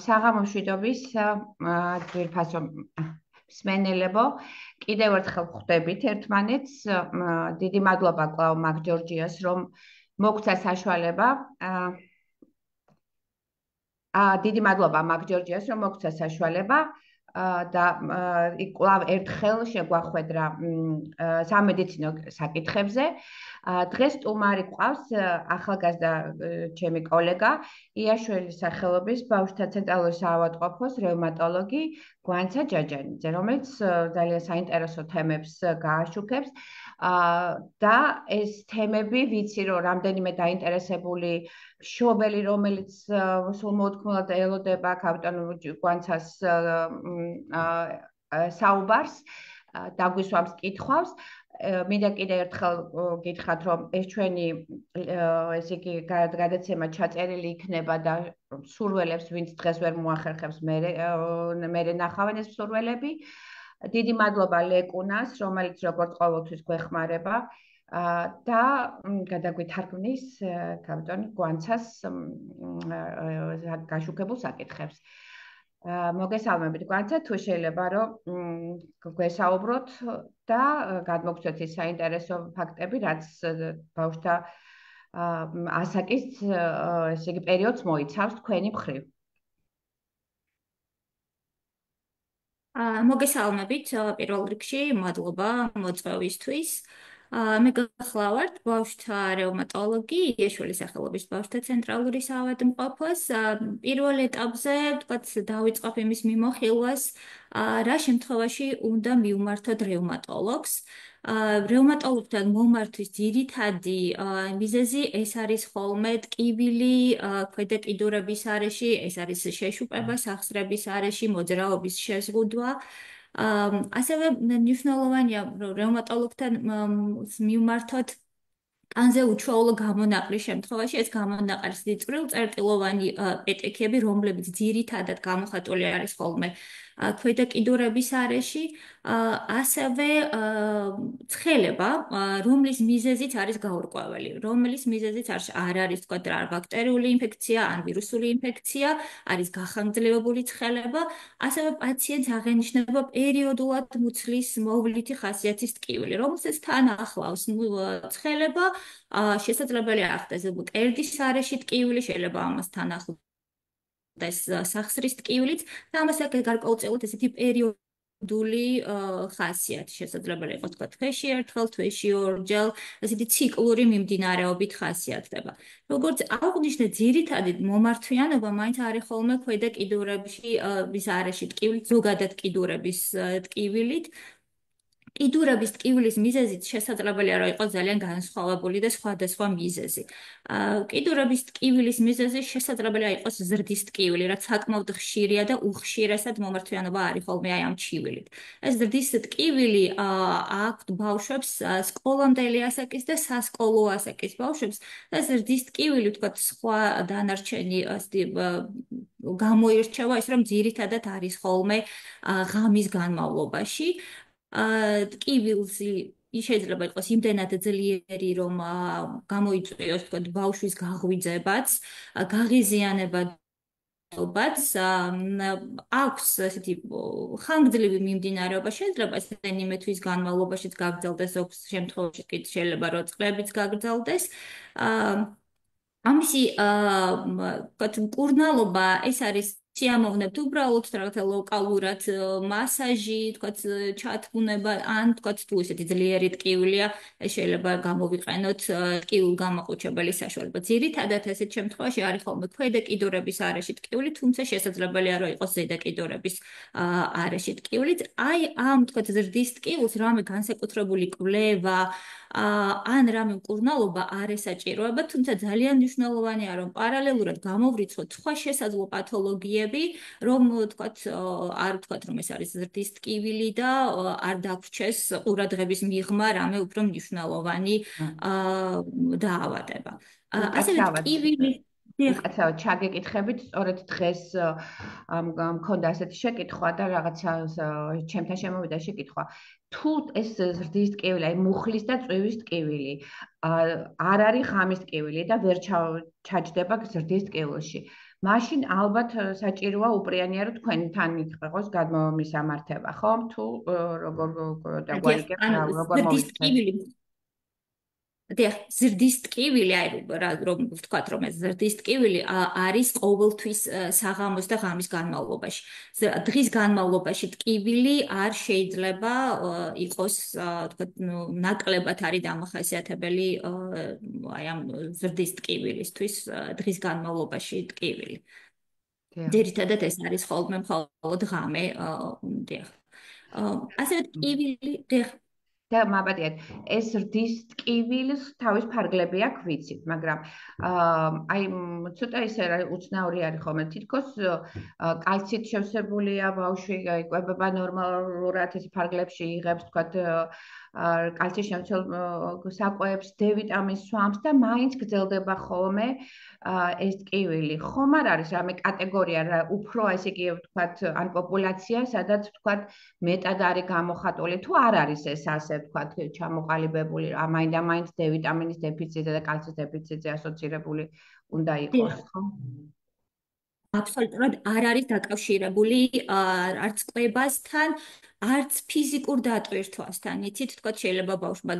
საღამო მშვიდობის ძვირფასო მსმენელებო, კიდევ ერთხელ ხვდებით ერთმანეთს. დიდი მადლობა კлау მაგ ჯორჯიას, რომ მოგცა საშუალება. დიდი მადლობა მაგ ჯორჯიას, რომ მოგცა საშუალება და კлау ერთხელ შეგვახვედრა სამედიცინო საკითხებზე. დღეს სტუმარი გვყავს ახალგაზრდა ჩემი კოლეგა, იაშველის სახელობის ბავშვთა ცენტრალური საავადმყოფოს რევმატოლოგი გვანცა ჯაჯანიძე, რომელიც ძალიან საინტერესო თემებს გააშუქებს. და ეს თემები ვიცი, რომ რამდენიმე დაინტერესებული მშობელი, რომელიც სულ მოუთქმულად ელოდება კაპიტან გვანცას საუბარს, დაგვისვამს კითხვას. მინდა კიდევ ერთხელ გითხრათ, რომ ეს ჩვენი ესე იგი გადაცემა ჩაწერილი იქნება და სურველებს, ვინც დღეს ვერ მოახერხებს, მერე ნახავენ ეს სურველები. დიდი მადლობა ლეკუნას, რომელიც როგორც ყოველთვის გვეხმარება და გადაგვითარგმნის კაპიტან გვანცას გაშუქებულ საკითხებს. მოგესალმებით გვანცა, თუ შეიძლება რომ გვესაუბროთ და გადმოგცეთ ის საინტერესო ფაქტები, რაც ბავშვთა ასაკის ესე იგი პერიოდს მოიცავს თქვენი მხრივ. მოგესალმებით პირველ რიგში, მადლობა მოწვევისთვის. მე გახლავართ ბავშვთა რევმატოლოგი, იაშველის სახელობის ბავშვთა ცენტრალური საავადმყოფოს. პირველ ეტაპზე, ვთქვათ, დავიწყებ იმის მიმოხილვას, რა შემთხვევაში უნდა მივმართოთ რევმატოლოგს. რევმატოლოგთან მომართვის ძირითადი მიზეზი ეს არის ხოლმე ტკივილი, ქვედა კიდურების არეში, ეს არის შეშუპება სახსრების არეში, მოძრაობის შეზღუდვა. ასევე მნიშვნელოვანია, რომ რევმატოლოგთან მივმართოთ კანზე უჩვეულო გამონაყრის შემთხვევაში, ეს გამონაყრის წვრილ-წერტილოვანი პეტექები, რომლებიც ძირითადად გამოხატული არის ხოლმე ქვედა კიდურების არეში, ასევე ცხელება, რომლის მიზეზიც არის გაურკვეველი, რომლის მიზეზიც არ არის, თქვა, რა ბაქტერიული ინფექცია, ან ვირუსული ინფექცია, არის გახანგრძლივებული ცხელება, ასევე პაციენტს აღენიშნება პერიოდულად მუცლის მოვლითი ხასიათის ტკივილი, რომელსაც თან ახლავს ცხელება, შესაძლებელია ახდეს მკერდის არეში ტკივილი, შეიძლება ამასთან ახლოს სახსრის ტკივილიც და ამას გარკვეულწილად ესეთი პერიოდული ხასიათი შესაძლებელი იყოს, თქვა, თვეში ერთხელ, თვეში ორჯერ, ესეთი ციკლური მიმდინარეობით ხასიათდება. როგორც აღვნიშნე, ძირითადი მომართვიანობა მაინც არის ხოლმე ქვედა კიდურებში ის არეში ტკივილით, ზოგადად კიდურების ტკივილით. კიდურების ტკივილის მიზეზით შესაძლებელია, რომ იყოს ძალიან განსხვავებული და სხვადასხვა მიზეზი. კიდურების ტკივილის მიზეზი შესაძლებელია იყოს ზრდის ტკივილი, რაც საკმაოდ ხშირია და უხშირესად მომართვიანობა არის ხოლმე აი ამ ჩივილით. ეს ზრდის ტკივილი აქვთ ბავშვებს, სკოლამდელი ასაკის და სასკოლო ასაკის ბავშვებს და ზრდის ტკივილი, ვთქვათ, სხვა დანარჩენი გამოირჩევა ის, რომ ძირითადად არის ხოლმე ღამის განმავლობაში. ტკივილს შეიძლება იყოს იმდენად ძლიერი, რომ გამოიწვიოს, თქვა, ბავშვის გაღვიძებაც, გაღიზიანებაც, აქვს ესეთი ხანგრძლივი მიმდინარეობა, შეიძლება ესენიმე თვის განმავლობაშიც გაგრძელდეს, ზოგ შემთხვევაში კი შეიძლება რომ წლებიც გაგრძელდეს. ამისი მკურნალობა ეს არის სიამოვნებთ უბრალოდ რაღაცა ლოკალურად მასაჟი, თქვათ, ჩათბუნება, ან თქვათ, თუ ესეთი ძლიერი ტკივილია, ეს შეიძლება გამოვიყენოთ ტკივილგამაყუჩებელი საშუალება. ძირითადად ესეთ შემთხვევაში არის ხოლმე ქვედა კიდურების არეში ტკივილი, თუმცა შესაძლებელია რომ იყოს ზედა კიდურების არეში ტკივილი. აი ამ, თქვათ, ზრდის ტკივილს რამე განსაკუთრებული კვლევა ან რამე მკურნალობა არ ესაჭიროება, თუმცა ძალიან მნიშვნელოვანია, რომ პარალელურად გამოვრიცხოთ სხვა შესაძლო პათოლოგიები, რომ თქვათ, არ ვთქვათ, რომ ეს არის ზრდის ტკივილი და არ დაგვრჩეს ყურადღების მიღმა რამე უფრო მნიშვნელოვანი დაავადება. ასევე ტკივილი დიახ. უკაცრავად ჩაგეკითხებით, სწორედ დღეს მქონდა ასეთი შეკითხვა და რაღაცა ჩემთან შემოვიდა შეკითხვა. თუ ეს ზრდის ტკივილი, აი მუხლის და წვივის ტკივილი, არ არის ღამის ტკივილი და ვერ ჩაჯდება ზრდის ტკივილში. მაშინ ალბათ საჭიროა უპრიანია რომ თქვენთან იყოს გადმომისამართება, ხო? თუ როგორ დიახ, დაგვარიგებთ ანუ რა როგორ ზრდის მოვიქცეთ? ტკივილი დიახ, ზრდის ტკივილი, აი რომ ვთქვათ, რომ ეს ზრდის ტკივილი არის ყოველთვის საღამოს და ღამის განმავლობაში. დღის განმავლობაში ტკივილი არ შეიძლება იყოს, თქვათ, ნაკლებად არის დამახასიათებელი აი ამ ზრდის ტკივილისთვის დღის განმავლობაში ტკივილი. ძირითადად ეს არის ხოლმე მხოლოდ ღამე, დიახ. ასევე ტკივილი, დიახ. და მაბადიათ, ეს რდის ტკივილს თავის ფარგლები აქვს ვიცით, მაგრამ აი ცოტა ისე რა უცნაური არის ხოლმე. თითქოს კალცით შევსებულია ბავშვი, იკვებება ნორმალურად, ეს ფარგლებში იღებს, თქვათ, კალცის შემცველ საკვებს, D ვიტამინს სვამს და მაინც გრძელდება ხოლმე ეს ტკივილი. ხომ არ არის რამე კატეგორია რა უფრო ესე იგი ვთქვათ, ან პოპულაცია, სადაც ვთქვათ, მეტად არის გამოხატული, თუ არ არის ეს ასე ვთქვათ, ჩამოყალიბებული, მაინდა-მაინც D ვიტამინის დეფიციტზე და კალცის დეფიციტზე ასოცირებული უნდა იყოს, ხო? აბსოლუტურად არ არის დაკავშირებული არც კვებასთან, არც ფიზიკურ დატვირთვასთან. იცით, თქვა შეიძლება ბავშვმა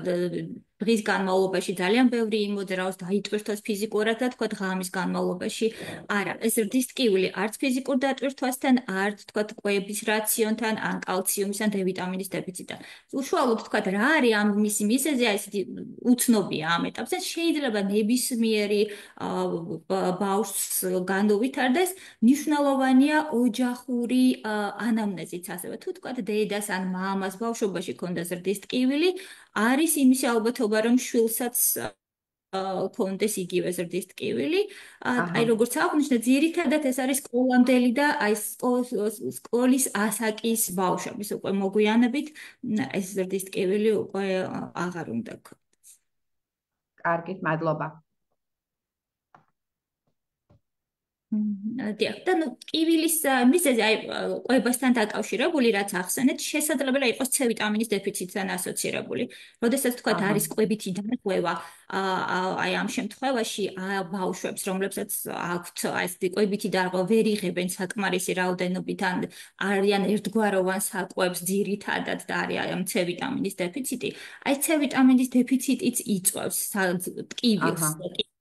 დღის განმავლობაში ძალიან ბევრი იმოძრაოს, დაიტვირთოს ფიზიკურად და თქვა ღამის განმავლობაში არა. ეს რდის ტკივილი არც ფიზიკურ დატვირთვასთან, არც თქვა კვების რაციონთან, ან კალციუმის ან D ვიტამინის დეფიციტთან. უშუალოდ თქვა რა არის ამ მისი მიზეზი, აი ესეთი უცნობია ამ ეტაპზე. შეიძლება ნებისმიერი ბავშვს განუვითარდეს, მნიშვნელოვანია ოჯახური ანამნეზიც ასევე. თუ თქვა დედას ან მამას ბავშვობაში ქონდა ზრდის ტკივილი, არის იმისი ალბათობა, რომ შვილსაც ქონდეს იგივე ზრდის ტკივილი. აი როგორც აღნიშნე, ძირითადად ეს არის სკოლამდელი და აი სკოლის ასაკის ბავშვების უკვე მოგვიანებით ეს ზრდის ტკივილი უკვე აღარ უნდა ქონდეს. კარგით, მადლობა. დიახ, და ნუ ტკივილის მიზეზი აი კვებასთან დაკავშირებული, რაც ახსენეთ, შესაძლებელია იყოს C ვიტამინის დეფიციტთან ასოცირებული. როდესაც თქვა არის კვებითი დარღვევა, აი ამ შემთხვევაში ბავშვებს, რომლებსაც აქვთ აი ეს კვებითი დარღვევა, ვერ იღებენ საკმარისი რაოდენობით ან არიან ერთგვაროვან საკვებს ძირითადად და არის აი ამ C ვიტამინის დეფიციტი. აი C ვიტამინის დეფიციტიც იწვევს ტკივილს.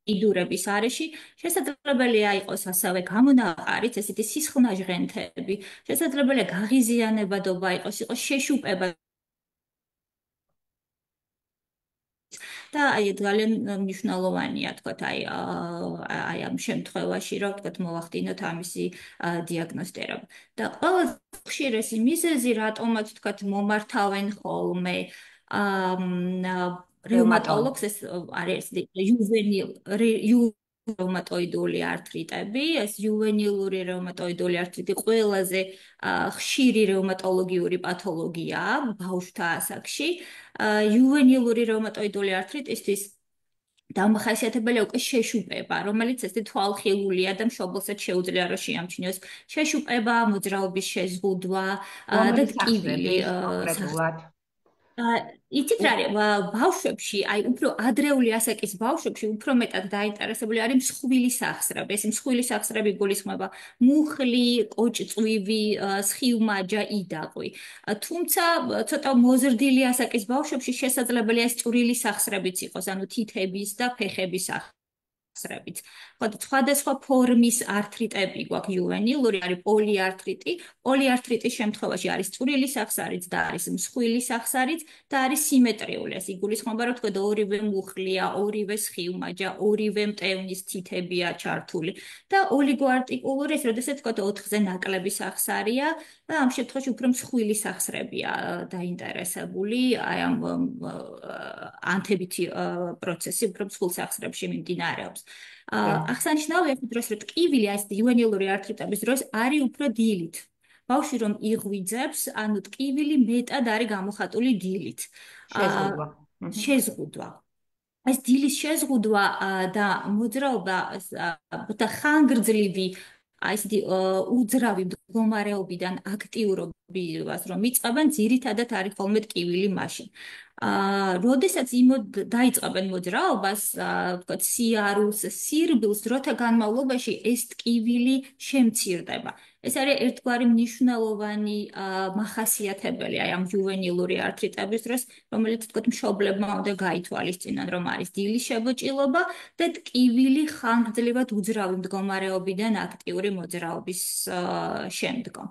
იდურების არეში შესაძლებელია იყოს ასევე გამონაყარით, ესეთი სისხლნა ჟღენთები, შესაძლებელია გაღიზიანებადობა იყოს შეშუპება და აი ძალიან მნიშვნელოვანია თქვა აი ამ შემთხვევაში რომ თქვა მოვახდინოთ ამისი დიაგნოსტირება. და ყველაზე ხშირი მიზეზი რატომაც თქვა მომართავენ ხოლმე რევმატოლოგს ეს არის რევმატოიდული ართრიტები, ეს იუვენილური რევმატოიდული ართრიტი ყველაზე ხშირი რევმატოლოგიური პათოლოგიაა ბავშვთა ასაკში. იუვენილური რევმატოიდული ართრიტისთვის დამახასიათებელია უკვე შეშუპება, რომელიც ესეთი თვალხილულია და მშობელსაც შეუძლია რომ შეამჩნიოს შეშუპება, მოძრაობის შეზღუდვა და ტკივილი კონკრეტულად. იცით რა არის ბავშვებში, აი უფრო ადრეული ასაკის ბავშვებში უფრო მეტად დაინტერესებული არის მსხვილი სახსრები. ეს მსხვილი სახსრები გულისხმობა მუხლი, კოჭწვივი, სხივმაჯა, იდაყვი. თუმცა ცოტა მოზრდილი ასაკის ბავშვებში შესაძლებელია ეს წვრილი სახსრებიც იყოს, ანუ თითების და ფეხების სახსრებიც. სხვადასხვა ფორმის ართრიტები გვაქვს იუვენილური, არის პოლიართრიტი. პოლიართრიტის შემთხვევაში არის წვრილი სახსარიც და არის მსხვილი სახსარიც და არის სიმეტრიული. ეს იგულისხმება, რომ თქვა ორივე მუხლია, ორივე სხივმაჯა, ორივე მტევნის თითებია ჩართული და ოლიგოარტიკულური, ეს როდესაც თქვა 4-ზე ნაკლები სახსარია და ამ შემთხვევაში უფრო მსხვილი სახსრებია დაინტერესებული, აი ამ ანთებითი პროცესი უფრო მსხვილ სახსრებში მიმდინარეობს. აღსანიშნავია ის დროს, რომ ტკივილი ეს იუვენილური ართრიტების დროს არის უფრო დილით. ბავშვი რომ იღვიძებს, ანუ ტკივილი მეტად არის გამოხატული დილით. შეზღუდვა. ეს დილის შეზღუდვა და მოძრაობა და ხანგრძლივი ესეთი უძრავი მდგომარეობიდან აქტიურობას რომ იწყებენ, ძირითადად არის ხოლმე ტკივილი მაშინ. როდესაც დაიწყებენ მოძრაობას, ვთქვათ, სიარულს, სირბილს, დროთა განმავლობაში ეს ტკივილი შემცირდება. ეს არის ერთგვარი მნიშვნელოვანი მახასიათებელი აი ამ ჯუვენილური ართრიტების დროს, რომელიც თქო მშობლებმა უნდა გაითვალისწინონ, რომ არის დილის შებოჭილობა და ტკივილი ხანგრძლივად უძრავი მდგომარეობიდან აქტიური მოძრაობის შემდგომ.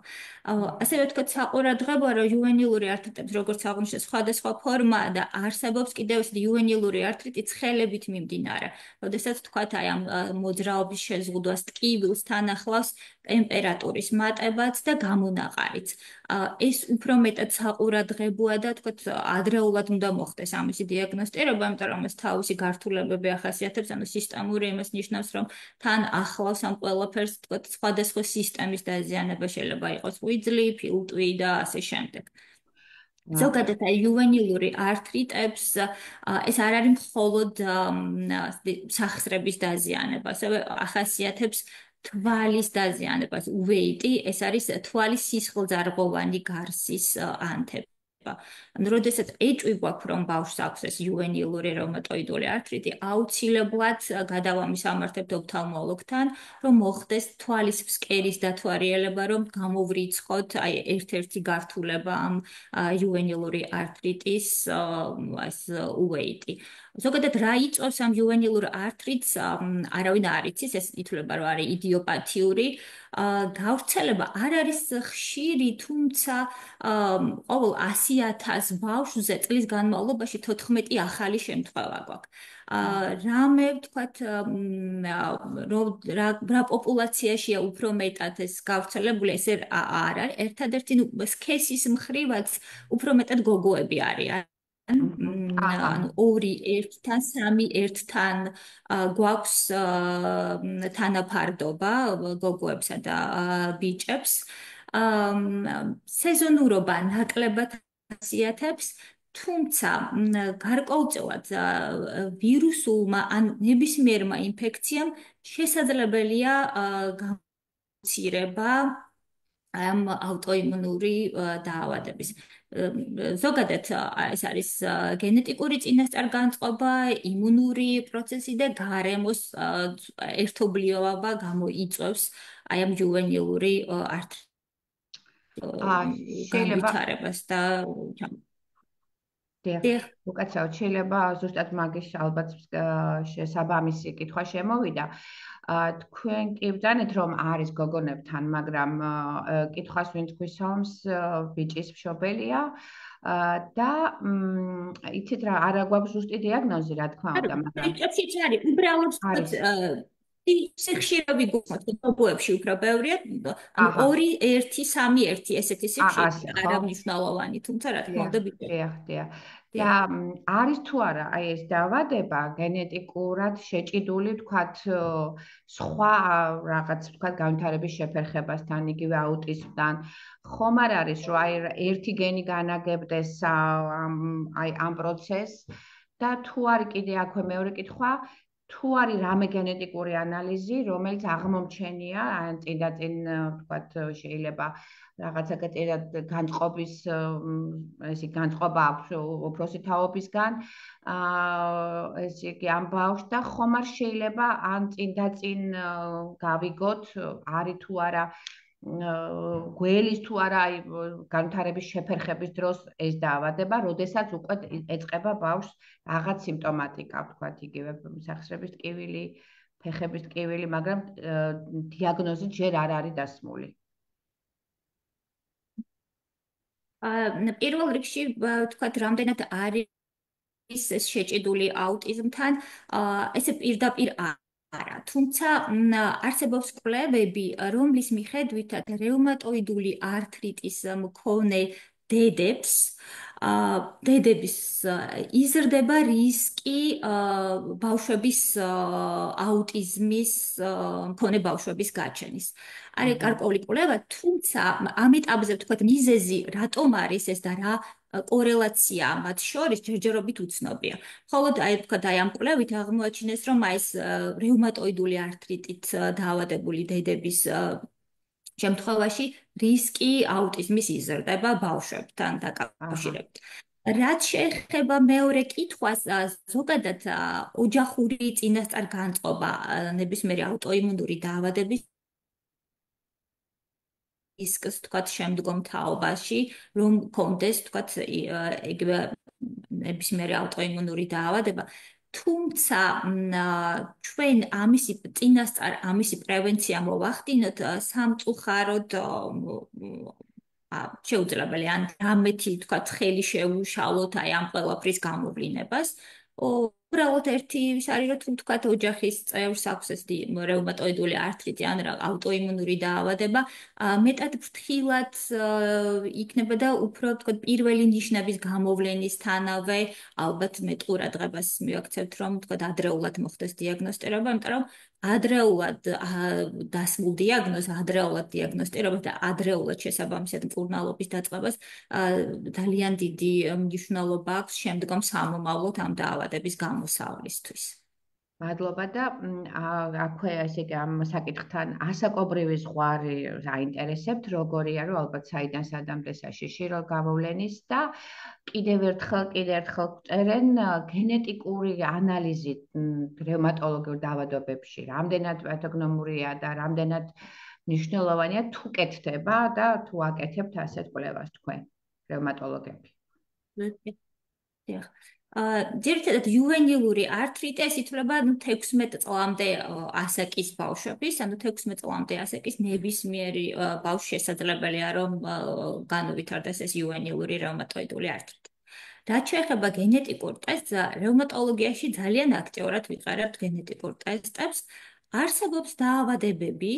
ასევე თქო საყურადღებოა, რომ ჯუვენილური ართრიტებს როგორც აღნიშნე სხვადასხვა ფორმაა და არსებობს კიდევ ეს ჯუვენილური ართრიტი ცხელებით მიმდინარე. როდესაც თქვათ აი ამ მოძრაობის შეზღუდვას ტკივილს თან ახლავს ტემპერატურის მატებაც და გამონაყარიც. ეს უფრო მეტად საყურადღებოა და თქო ადრეულად უნდა მოხდეს ამისი დიაგნოსტირება, იმიტომ რომ ეს თავისი გართულებები ახასიათებს, ანუ სისტემური იმას ნიშნავს, რომ თან ახლავს ამ ყველაფერს თქო სხვადასხვა სისტემის დაზიანება შეიძლება იყოს ღვიძლი, ფილტვი და ასე შემდეგ. ზოგადად აი იუვენილური ართრიტებს ეს არ არის მხოლოდ სახსრების დაზიანება, ასევე ახასიათებს თვალის დაზიანებას, უვეიტი, ეს არის თვალის სისხლძარღვოვანი გარსის ანთება. ანუ, როდესაც ეჭვი გვაქვს, რომ ბავშვს აქვს ეს იუვენილური რევმატოიდული ართრიტი, აუცილებლად გადავამისამართებთ ოფთალმოლოგთან, რომ მოხდეს თვალის ფსკერის დათვალიერება, რომ გამოვრიცხოთ აი ერთ-ერთი გართულება ამ იუვენილური ართრიტის ეს უვეიტი. ზოგადად რა იწვევს ამ იუვენილურ ართრიტს, არავინ არ იცის, ეს ითვლება, რომ არის იდიოპათიური. გავრცელება არ არის ხშირი, თუმცა ყოველ 100,000 ბავშვზე წლის განმავლობაში 14 ახალი შემთხვევა გვაქვს. რამე ვთქვათ, რა პოპულაციაშია უფრო მეტად ეს გავრცელებული, ეს არ არის. ერთადერთი სქესის მხრივაც უფრო მეტად გოგოები არიან. ანუ 2 1-თან, 3 1-თან გვაქვს თანაფარდობა გოგოებსა და ბიჭებს. სეზონურობა ნაკლებად ახასიათებს, თუმცა გარკვეულწილად ვირუსულმა ან ნებისმიერმა ინფექციამ შესაძლებელია გამოცირება ამ ავტოიმუნური დაავადების. ზოგადად ეს არის გენეტიკური წინასწარ-განწყობა, იმუნური პროცესი და გარემოს ერთობლიობა გამოიწვევს აი ამ ჯუვენილური შეიძლება განვითარებას და დიახ, უკაცრავად შეიძლება ზუსტად მაგის ალბათ შესაბამისი კითხვა შემოვიდა. თქვენ კი ვძანეთ, რომ არის გოგონებთან, მაგრამ კითხვას ვინ თქვისობს ბიჭის მშობელია და იცით რა, არა გვაქვს ზუსტი დიაგნოზი, რა თქმა უნდა, მაგრამ ბიჭებშიც არის, უბრალოდ სიხშირები გვაქვს, გოგოებში უფრო ბევრია, ანუ 2 1 3 1 ესეთი სიხშირე არა მნიშვნელოვანი, თუმცა რა თქმა უნდა ბიჭები. დიახ. და არის თუ არა აი ეს დაავადება გენეტიკურად შეჭიდული, თქვათ, სხვა რაღაც, თქვათ, განვითარების შეფერხებასთან, იგივე აუტიზმთან. ხომ არ არის, რომ აი ერთი გენი განაგებდეს აი ამ პროცესს და თუ არის კიდე აქვე მეორე კითხვა, თუ არის რამე გენეტიკური ანალიზი, რომელიც აღმომჩენია, ან წინ თქვათ, შეიძლება რაღაცა განწყობის ესე განწყობა აქვს უფროსი თაობისგან ესე იგი ამ ბავშვს და ხომ არ შეიძლება ან წინ გავიგოთ არის თუ არა გველის თუ არა აი განვითარების შეფერხების დროს ეს დაავადება, როდესაც უკვე ეწყება ბავშვს რაღაც სიმპტომატიკა, ვთქვათ, იგივე სახსრების ტკივილი, ფეხების ტკივილი, მაგრამ დიაგნოზი ჯერ არ არის დასმული. პირველ რიგში ვთქვათ, რამდენად არის ეს შეჭიდული აუტიზმთან, ესე პირდაპირ არა. თუმცა არსებობს კვლევები, რომლის მიხედვითაც რევმატოიდული ართრიტის მქონე დედებს დედების იზრდება რისკი ბავშვების აუტიზმის მქონე ბავშვების გაჩენის. არის აჰა. გარკვეული კვლევა, თუმცა ამ ეტაპზე ვთქვათ მიზეზი რატომ არის ეს და რა კორელაცია მათ შორის ჯერჯერობით უცნობია. მხოლოდ აი ვთქვათ აი ამ კვლევით აღმოაჩინეს, რომ აი ეს რევმატოიდული ართრიტით დაავადებული დედების შემთხვევაში რისკი აუტიზმის იზრდება ბავშვებთან აჰა. დაკავშირებით. რაც შეეხება მეორე კითხვას, ზოგადად ოჯახური წინასწარ-განწყობა ნებისმიერი აუტოიმუნური დაავადების რისკს თქვათ შემდგომ თაობაში, რომ კონდეს თქვათ იგივე ნებისმიერი აუტოიმუნური დაავადება. თუმცა ჩვენ ამისი წინასწარ ამისი პრევენცია მოვახდინოთ სამწუხაროდ შეუძლებელი ან რამეთი თქვათ ხელი შეუშალოთ აი ამ ყველაფრის გამოვლინებას. უბრალოდ ერთი ის არის რომ თუ თქვათ ოჯახის წევრს აქვს ეს რევმატოიდული ართრიტი ან აუტოიმუნური დაავადება, მეტად ფრთხილად იქნება და უფრო თქვათ პირველი ნიშნების გამოვლენისთანავე ალბათ მეტ ყურადღებას მივაქცევთ რომ თქვათ ადრეულად მოხდეს დიაგნოსტირება, იმიტომ რომ ადრეულად დასმულ დიაგნოზს, ადრეულად დიაგნოსტირებას და ადრეულად შესაბამისად მკურნალობის დაწყებას ძალიან დიდი მნიშვნელობა აქვს შემდგომ სამომავლოდ ამ დაავადების გამოსავლისთვის. მადლობა და აქვე ესე იგი ამ საკითხთან ასაკობრივი ზღვარი აინტერესებთ, როგორია, რომ ალბათ საიდან სადამდე საშიში რომ გამოვლენის და კიდევ ერთხელ წერენ გენეტიკური ანალიზი რევმატოლოგიურ დაავადებებში, რამდენად პათოგნომურია და რამდენად მნიშვნელოვანია თუ კეთდება და თუ აკეთებთ ასეთ კვლევას თქვენ, რევმატოლოგები. დიახ. ძირითადად იუვენილური ართრიტი ეს ითვლება 16 წლამდე ასაკის ბავშვების, ანუ 16 წლამდე ასაკის ნებისმიერი ბავშვი შესაძლებელია რომ განუვითარდეს ეს იუვენილური რევმატოიდული ართრიტი. რაც შეეხება გენეტიკურ ტესტს, რევმატოლოგიაში ძალიან აქტიურად ვიყარებთ გენეტიკურ ტესტებს. არსებობს დაავადებები,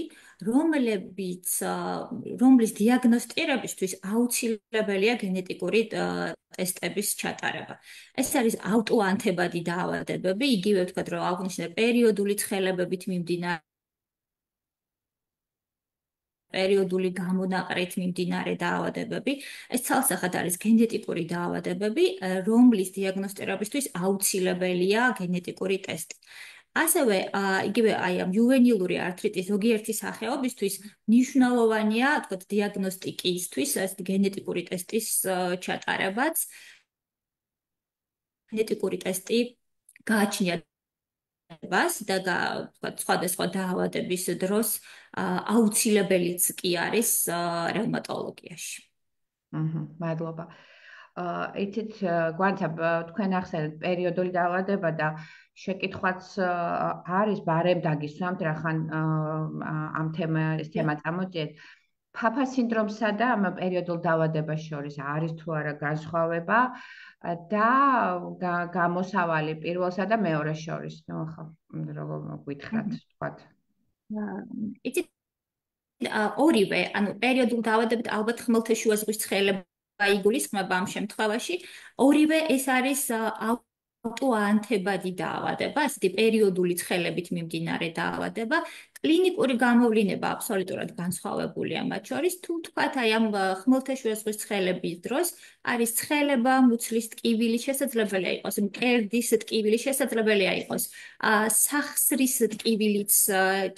რომლის დიაგნოსტირებისთვის აუცილებელია გენეტიკური ტესტების ჩატარება. ეს არის ავტოანთებადი დაავადებები, იგივე ვთქვათ, რომ აღნიშნე პერიოდული ცხელებებით მიმდინარე პერიოდული გამონაყრით მიმდინარე დაავადებები. ეს ცალსახად არის გენეტიკური დაავადებები, რომლის დიაგნოსტირებისთვის აუცილებელია გენეტიკური ტესტი. ასევე იგივე აი ამ იუვენილური ართრიტის ზოგიერთი სახეობისთვის მნიშვნელოვანია, თქვათ, დიაგნოსტიკისთვის ეს გენეტიკური ტესტის ჩატარებაც. გენეტიკური ტესტი გააჩნია და თქვათ, სხვადასხვა დაავადების დროს აუცილებელიც კი არის რევმატოლოგიაში. მადლობა. იცით, გვანცა თქვენ ახსენეთ პერიოდული დაავადება და შეკითხვაც არის ბარემ დაგისვამთ რახან ამ თემა წამოწიეთ. ფაფა სინდრომსა და ამ პერიოდულ დაავადებას შორის არის თუ არა განსხვავება და გამოსავალი პირველსა და მეორეს შორის. ნუ ახლა როგორ გითხრათ, თქვათ. იცით, ორივე, ანუ პერიოდულ დაავადებით ალბათ ხმელთაშუა ზღვის ცხელება იგულისხმება ამ შემთხვევაში. ორივე ეს არის ავტოანთებადი დაავადება, ასეთი პერიოდული ცხელებით მიმდინარე დაავადება. კლინიკური გამოვლინება აბსოლუტურად განსხვავებულია მათ შორის. თუ თქვათ, აი ამ ხმელთაშუა ზღვის ცხელების დროს არის ცხელება, მუცლის ტკივილი, შესაძლებელია იყოს მკერდის ტკივილი, შესაძლებელია იყოს სახსრის ტკივილიც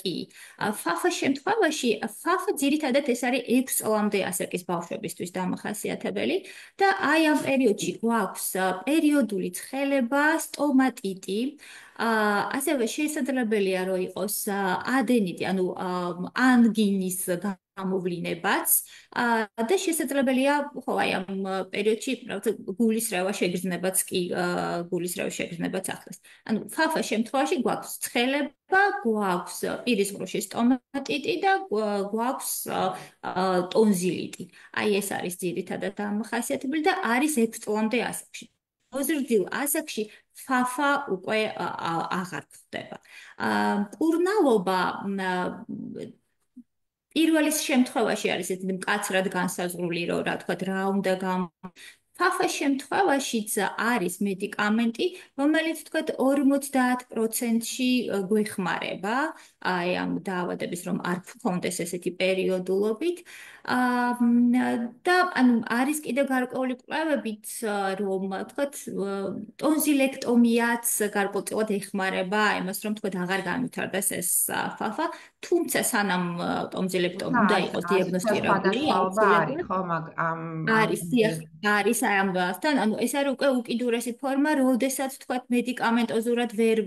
კი. ფაფას შემთხვევაში, ფაფა ძირითადად ეს არის 6 წლამდე ასაკის ბავშვებისთვის დამახასიათებელი და აი ამ პერიოდში გვაქვს პერიოდული ცხელება, სტომატიტი, ასევე შესაძლებელია რომ იყოს ადენიტი, ანუ ანგინის გამოვლინებაც და შესაძლებელია, ხო, აი ამ პერიოდში გულისრევა შეგრძნებაც კი გულისრევის შეგრძნებაც ახდას. ანუ ფაფას შემთხვევაში გვაქვს ცხელება, გვაქვს პირის ღრუში სტომატიტი და გვაქვს ტონზილიტი. აი ეს არის ძირითადად დამახასიათებელი და არის 6 წლამდე ასაკში. მოზრდილ ასაკში ფაფა უკვე აღარ გვხდება. მკურნალობა პირველის შემთხვევაში არის ეს მკაცრად განსაზღვრული, რომ რა თქვა, რა უნდა ფაფას შემთხვევაშიც არის მედიკამენტი, რომელიც თქვა 50%-ში გვეხმარება, აი ამ დაავადების რომ არ გქონდეს ესეთი პერიოდულობით. და ანუ არის კიდე გარკვეული კვლევებიც, რომ თქვა ტონზილექტომიაც გარკვეულწილად ეხმარება იმას, რომ თქვა აღარ განვითარდეს ეს ფაფა, თუმცა სანამ ტონზილექტომი უნდა იყოს დიაგნოსტირებული, სხვადასხვაობა არის აუცილებლად ხო მაგ ამ არის დიახ არის აი ამ დასთან ანუ ეს არის უკვე უკიდურესი ფორმა როდესაც თქვა მედიკამენტოზურად ვერ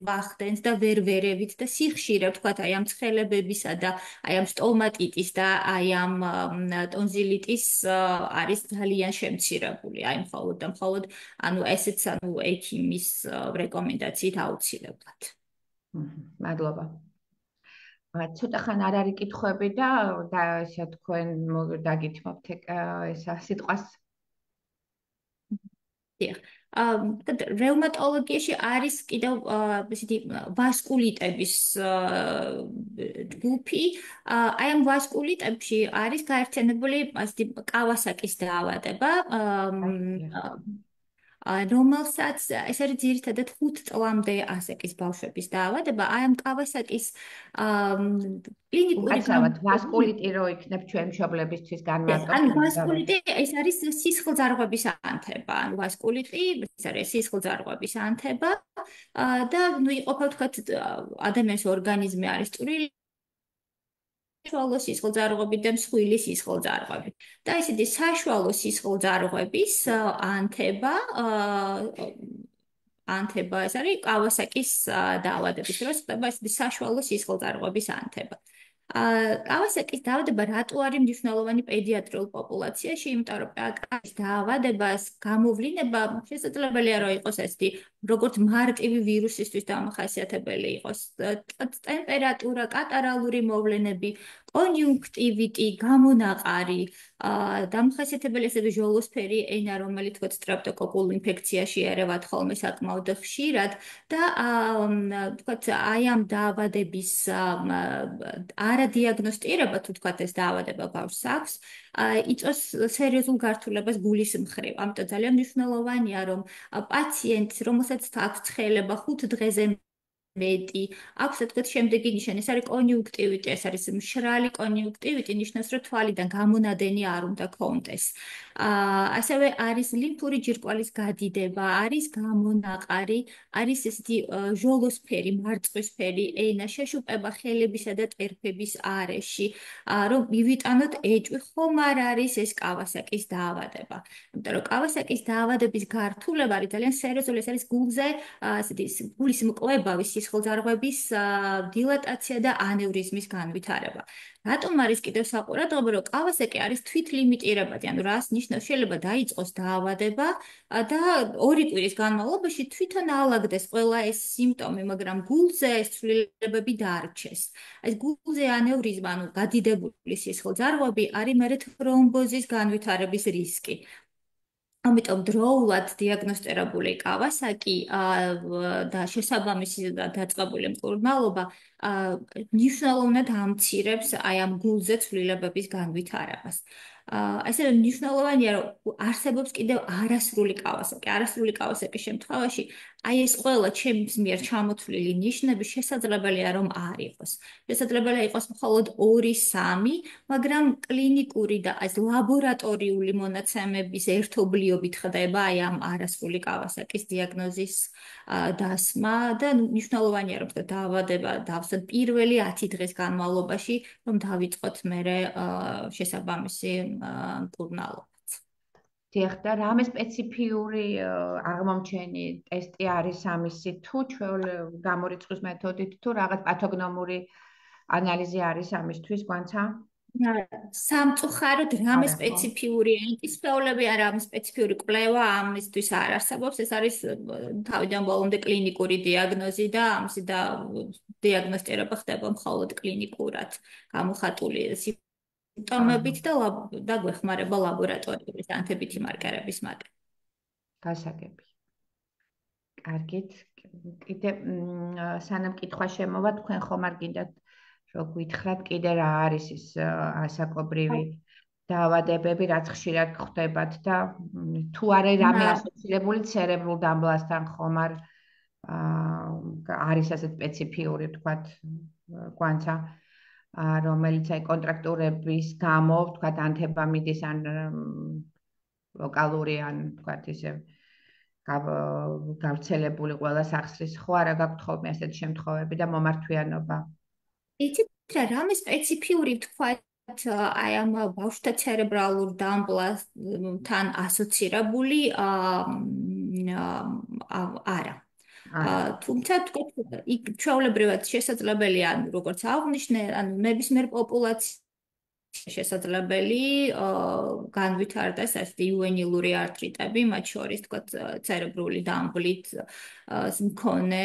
ვახდენს და ვერ ვერევით და სიხშირე თქვა აი ამ ცხელებებისა და აი ამ სტომატიტის და აი ამ ტონზილიტის არის ძალიან შემცირებული აი მხოლოდ და მხოლოდ ანუ ესეც ანუ ექიმის რეკომენდაციით აუცილებლად მადლობა. ცოტა ხან არ არის კითხვები და ესე თქვენ დაგითმობთ ესა სიტყვას. დიახ. რევმატოლოგიაში არის კიდევ ესეთი ვასკულიტების ჯგუფი. აი ამ ვასკულიტებში არის გაერთიანებული ესეთი კავასაკის დაავადება. რომელსაც ეს არის ძირითადად 5 წლამდე ასაკის ბავშვების დაავადება. აი ამ კავასაკის კლინიკური უკაცრავად ვასკულიტი რო იქნებ ჩვენ მშობლებისთვის ანუ განმარტო. ვასკულიტი ეს არის სისხლძარღვების ანთება. ანუ ვასკულიტი ეს არის სისხლძარღვების ანთება და ნუ იყოფა თქვათ ადამიანის ორგანიზმი არის წვრილი საშუალო სისხლძარღვები და მსხვილი სისხლძარღვები. და ესეთი საშუალო სისხლძარღვების ანთება ეს არის კავასაკის დაავადების დროს ხდება ესეთი საშუალო სისხლძარღვების ანთება. კავასაკის დაავადება რატო არის მნიშვნელოვანი პედიატრიულ პოპულაციაში? იმიტომ რომ კავასაკის დაავადებას გამოვლინება შესაძლებელია რომ იყოს ესეთი როგორც მარტივი ვირუსისთვის დამახასიათებელი იყოს ტემპერატურა, კატარალური მოვლენები, კონიუნქტივიტი, გამონაყარი, დამახასიათებელი ესეთი ჟოლოსფერი ენა, რომელიც თქო სტრეპტოკოკულ ინფექციაში ერევათ ხოლმე საკმაოდ ხშირად და თქო აი ამ დაავადების არადიაგნოსტირება თუ თქვა ეს დაავადება ბავშვს აქვს, იწვევს სერიოზულ გართულებას გულის მხრივ. ამიტომ ძალიან მნიშვნელოვანია, რომ პაციენტს, რომელსაც აქვს ცხელება 5 დღეზე მეტი, აქვს თქვა შემდეგი ნიშანი, ეს არის კონიუნქტივიტი, ეს არის მშრალი კონიუნქტივიტი, ნიშნავს, რომ თვალიდან გამონადენი არ უნდა კონდეს. ასევე არის ლიმფური ჯირკვალის გადიდება, არის გამონაყარი, არის ესეთი ჟოლოსფერი, მარწყვისფერი ენა, შეშუპება ხელებისა და ტერფების არეში, რომ მივიტანოთ ეჭვი, ხომ არ არის ეს კავასაკის დაავადება. იმიტომ რომ კავასაკის დაავადების გართულება არის ძალიან სერიოზული, ეს არის გულზე ესეთი გულის მკლებავის სისხლძარღვების დილატაცია და ანევრიზმის განვითარება. რატომ არის კიდევ საყურადღებო, რომ კავასაკი არის თვითლიმიტირებადი, ანუ რას ნიშნავს, შეიძლება დაიწყოს დაავადება და 2 კვირის განმავლობაში თვითონ აალაგდეს ყველა ეს სიმპტომი, მაგრამ გულზე ეს ცვლილებები დაარჩეს. ეს გულზე ანევრიზმა, ანუ გადიდებული სისხლძარღვები არის მერე თრომბოზის განვითარების რისკი. ამიტომ დროულად დიაგნოსტირებული კავასაკი და შესაბამისი დაწყებული მკურნალობა მნიშვნელოვნად ამცირებს აი ამ გულზე ცვლილებების განვითარებას. ესე მნიშვნელოვანია, რომ არსებობს კიდევ არასრული კავასაკი. არასრული კავასაკის შემთხვევაში აი ეს ყველა ჩემს მიერ ჩამოთვლილი ნიშნები შესაძლებელია რომ არ იყოს. შესაძლებელია იყოს მხოლოდ 2-3, მაგრამ კლინიკური და ეს ლაბორატორიული მონაცემების ერთობლიობით ხდება აი ამ არასრული კავასაკის დიაგნოზის დასმა და მნიშვნელოვანია რომ დაავადება დავსვათ პირველი 10 დღის განმავლობაში რომ დავიწყოთ მერე შესაბამისი მკურნალობა. დიახ, და რამე სპეციფიური აღმომჩენი ტესტი არის ამისი თუ ჩვენ გამორიცხვის მეთოდით თუ რაღაც პათოგნომური ანალიზი არის ამისთვის გვანცა? სამწუხაროდ რამე სპეციფიური ენტისფეოლები არა ამ სპეციფიური კვლევა ამისთვის არ არსებობს. ეს არის თავიდან ბოლომდე კლინიკური დიაგნოზი და ამისი და დიაგნოსტირება ხდება მხოლოდ კლინიკურად გამოხატული სიმპტომებით და გვეხმარება ლაბორატორიული ანთებითი მარკერების მატება. გასაგები. კარგით. კიდე სანამ კითხვა შემოვა, თქვენ ხომ არ გინდათ რომ გითხრათ კიდე რა არის ის ასაკობრივი დაავადებები, რაც ხშირად ხდებათ და თუ არა რამე ასოცირებული ცერებრულ დამბლასთან ხომ არის ასე სპეციფიური ვთქვათ კვანცა რომელიც აი კონტრაქტურების გამო ვთქვათ ანთებამიდის ან ლოკალური ან ვთქვათ ისე გავრცელებული ყველა სახსრის ხო არა გაქვთ ხოლმე ასეთი შემთხვევები და მომართვიანობა. იცით რა, რამე სპეციფიური ვთქვათ აი ამ ბავშვთა ცერებრალურ დამბლასთან ასოცირებული არა. თუმცა თქვა იქ ჩვეულებრივად შესაძლებელია როგორც აღვნიშნე, ანუ ნებისმიერ პოპულაციაში შესაძლებელი განვითარდეს ასეთი იუენილური არტრიტები, მათ შორის თქვა ცერებრული დამბლით მქონე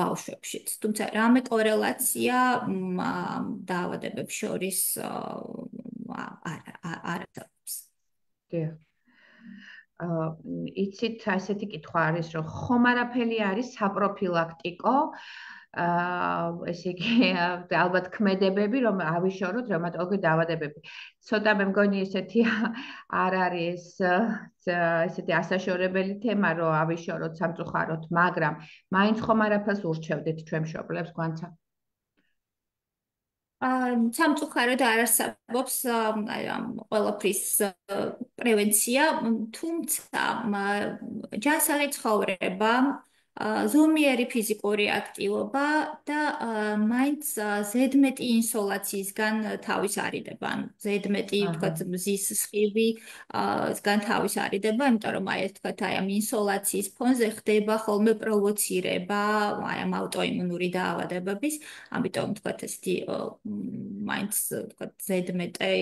ბავშვებშიც. თუმცა რამე კორელაცია დაავადებებს შორის არ არის. დიახ. იცით, ასეთი კითხვა არის, რომ ხომ არაფერი არის საპროფილაქტიკო ესე იგი ალბათ ქმედებები რომ ავიშოროთ რევმატოლოგიური დაავადებები. ცოტა მე მგონი ესეთი არ არის ესეთი ასაშორებელი თემა რომ ავიშოროთ სამწუხაროდ, მაგრამ მაინც ხომ არაფერს ურჩევდით ჩვენ მშობლებს გვანცა. სამწუხაროდ არ არსებობს აი ამ ყველაფრის პრევენცია, თუმცა ჯანსაღი ცხოვრება ზომიერი ფიზიკური აქტივობა და მაინც ზედმეტი ინსოლაციისგან თავის არიდება, ანუ ზედმეტი ვთქვათ მზის სხივისგან თავის არიდება, იმიტომ რომ აი ეს ვთქვათ აი ამ ინსოლაციის ფონზე ხდება ხოლმე პროვოცირება აი ამ აუტოიმუნური დაავადებების, ამიტომ ვთქვათ ესეთი მაინც ვთქვათ ზედმეტი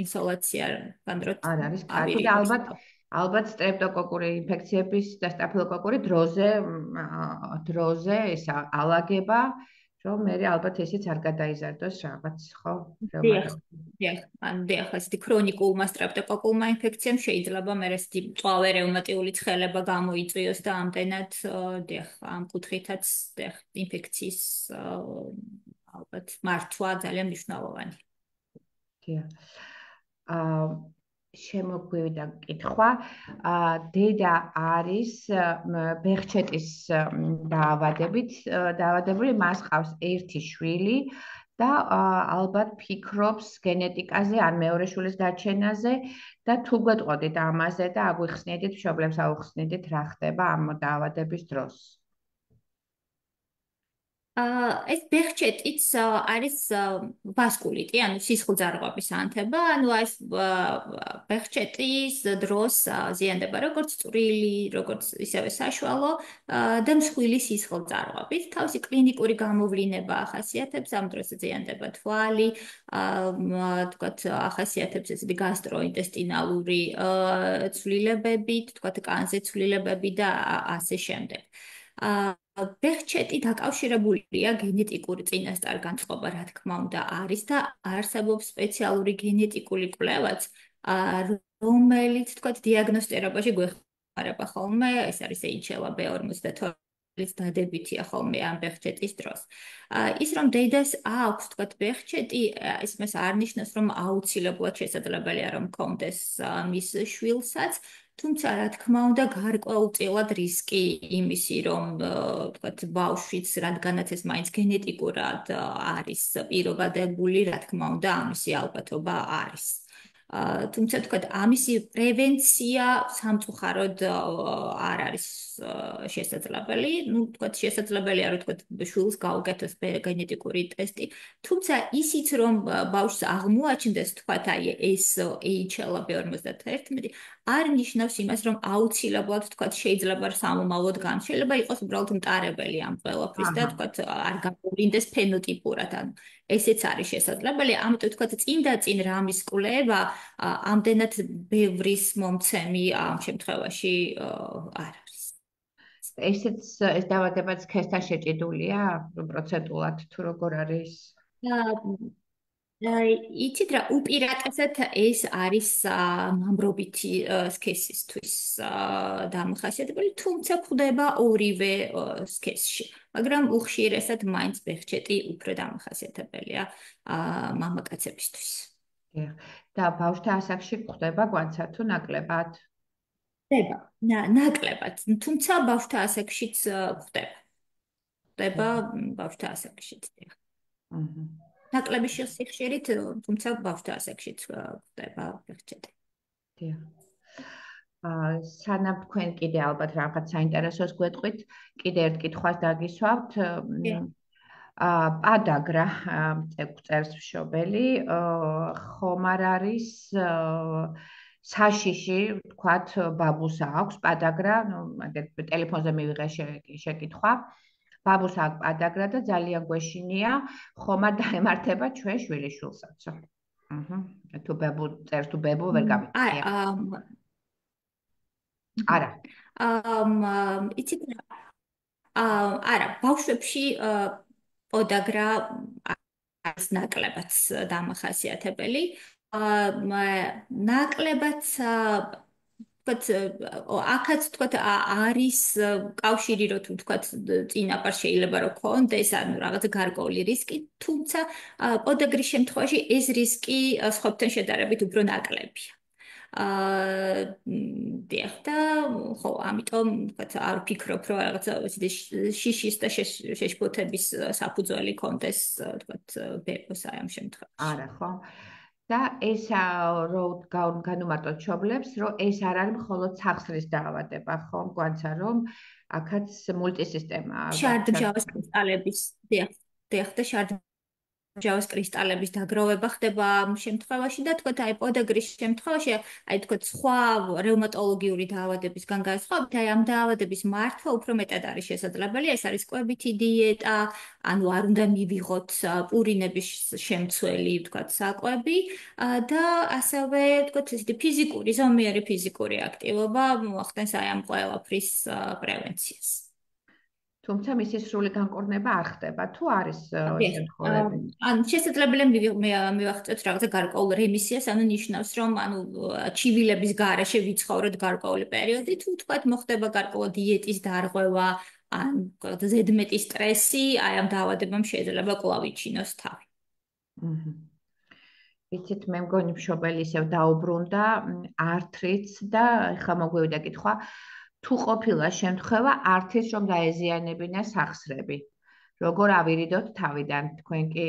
ინსოლაცია განდროთ არ არის კარგი და ალბათ სტრეპტოკოკური ინფექციების და სტაფილოკოკური დროზე ეს ალაგება რომ მე ალბათ ესეც არ გადაიზარდოს რაღაც ხო დიახ, ასეთი ქრონიკულმა სტრეპტოკოკულმა ინფექციამ შეიძლება მე ესეთი მწვავე რევმატიული ცხელება გამოიწვიოს და ამდენად დიახ, ამ კუთხითაც დიახ, ინფექციის ალბათ მართვა ძალიან მნიშვნელოვანი. დიახ. შემოგვივიდა კითხვა, დედა არის ბეღჩეტის დაავადებული, მას ყავს ერთი შვილი და ალბათ ფიქრობს გენეტიკაზე ან მეორე შვილის გაჩენაზე და თუ გვეტყოდით ამაზე და აგვიხსნიდით, მშობლებს აუხსნიდით, რა ხდება ამ დაავადების დროს. ეს ბეღჩეტიც არის ვასკულიტი, ანუ სისხლძარღვების ანთება, ანუ ეს ბეღჩეტის დროს ზიანდება როგორც წვრილი, როგორც ისევე საშუალო და მსხვილი სისხლძარღვებით. თავისი კლინიკური გამოვლინება ახასიათებს, ამ დროს ზიანდება თვალი, თქვათ ახასიათებს ესეთი გასტროინტესტინალური ცვლილებები, თქვათ კანზე ცვლილებები და ასე შემდეგ. ბეღჩეტი დაკავშირებულია გენეტიკური წინასწარ-განწყობა, რა თქმა უნდა, არის და არსებობს სპეციალური გენეტიკური კვლევაც, რომელიც, თქვათ, დიაგნოსტირებაში გვეხმარება ხოლმე, ეს არის HLA-B52-ის დადებითია ხოლმე ამ ბეღჩეტის დროს. ის რომ დედას აქვს, თქვათ, ბეღჩეტი, ის მას არ ნიშნავს, რომ აუცილებლად შესაძლებელია რომ კონდეს მის შვილსაც, თუმცა რა თქმა უნდა გარკვეულწილად რისკი იმისი რომ ვთქვათ ბავშვიც რადგანაც ეს მაინც გენეტიკურად არის პირობადებული რა თქმა უნდა ამისი ალბათობა არის თუმცა ვთქვათ ამისი პრევენცია სამწუხაროდ არ არის შესაძლებელი ну ვთქვათ შესაძლებელია რომ ვთქვათ შვილს გაუკეთოს გენეტიკური ტესტი თუმცა ისიც რომ ბავშვს აღმოაჩნდეს ვთქვათ აი ეს HLA-B51 არ ნიშნავს იმას, რომ აუცილებლად თქვა შეიძლება სამომავლოდ გან. შეიძლება იყოს უბრალოდ მტარებელი ამ ყველაფრის და თქვა არ გამოვლინდეს ფენოტიპურად. ანუ ესეც არის შესაძლებელი. ამიტომ თქვა წინ და წინ რამის კვლევა ამდენად ბევრის მომცემი ამ შემთხვევაში არ არის. ეს დაავადებაც სქესთან შეჭიდულია პროცენტულად თუ როგორ არის? იცით რა, უპირატესად ეს არის მამრობითი სქესისთვის დამახასიათებელი, თუმცა გვხვდება ორივე სქესში, მაგრამ უხშირესად მაინც ბეღჭეტი უფრო დამახასიათებელია მამაკაცებისთვის. დიახ. და ბავშვთა ასაკში გვხვდება გვანცა თუ ნაკლებად? ხდება, ნაკლებად, თუმცა ბავშვთა ასაკშიც გვხვდება. ხდება ბავშვთა ასაკშიც. აჰა. ნაკლები სიხშირით, თუმცა ბავშვთა ასაკშიც გვხვდება ბეღჭედი. დიახ. სანამ თქვენ კიდე ალბათ რაღაც საინტერესოს გვეტყვით, კიდე ერთ კითხვას დაგისვავთ. პადაგრა წერს მშობელი, ხომ არ არის საშიში, თქვათ, ბაბუს აქვს პადაგრა, ნუ ტელეფონზე მივიღე შეკითხვა. ბაბუს აქვს პადაგრა და ძალიან გვეშინია, ხომ არ დაემართება ჩვენ შვილიშვილსაც. აჰა. თუ ბებუ წერს თუ ბებუ ვერ გამიგია. არა. იცით რა? არა, ბავშვებში პოდაგრა არის ნაკლებად დამახასიათებელი. ნაკლებად ვთქვათ, აქაც ვთქვათ არის კავშირი, რომ თუ ვთქვათ წინაპარს შეიძლება რომ ქონდეს, ანუ რაღაც გარკვეული რისკი, თუმცა პოდაგრის შემთხვევაში ეს რისკი სხვებთან შედარებით უფრო ნაკლებია. დიახ და ხო, ამიტომ ვთქვათ არ ვფიქრობ, რომ რაღაცა ისეთი შიშის და შეშფოთების საფუძველი ქონდეს, ვთქვათ, ბებოს აი ამ შემთხვევაში. არა, ხო? და ეს რომ განუმარტოთ მშობლებს, რომ ეს არ არის მხოლოდ სახსრის დაავადება, ხო? გვანცა რომ აქაც მულტისისტემაა. შარდმჟავის კრისტალების, დიახ და შარდმჟავის კრისტალების დაგროვება ხდება ამ შემთხვევაში და თქვათ აი პოდაგრის შემთხვევაში, აი თქვათ სხვა რევმატოლოგიური დაავადებისგან განსხვავებით, აი ამ დაავადების მართვა უფრო მეტად არის შესაძლებელი, ეს არის კვებითი დიეტა, ანუ არ უნდა მივიღოთ პურინების შემცველი, ვთქვათ, საკვები და ასევე, ვთქვათ, ესეთი ფიზიკური, ზომიერი ფიზიკური აქტივობა მოახდენს აი ამ ყველაფრის პრევენციას. თუმცა მისი სრული განკურნება არ ხდება. თუ არის შემთხვევები? ან შესაძლებელია მივახცევთ რაღაცა გარკვეულ რემისიას, ანუ ნიშნავს, რომ ანუ ჩივილების გარეშე ვიცხოვროთ გარკვეული პერიოდი, თუ თქვათ მოხდება გარკვეულ დიეტის დარღვევა, ან ზედმეტი სტრესი, აი ამ დაავადებამ შეიძლება კვლავ იჩინოს თავი. აჰა. იცით, მე მგონი მშობელი ისევ დაუბრუნდა ართრიტს და ეხლა მოგვივიდა კითხვა, თუ ყოფილა შემთხვევა ართის რომ დაეზიანებინა სახსრები. როგორ ავირიდოთ თავიდან? თქვენ კი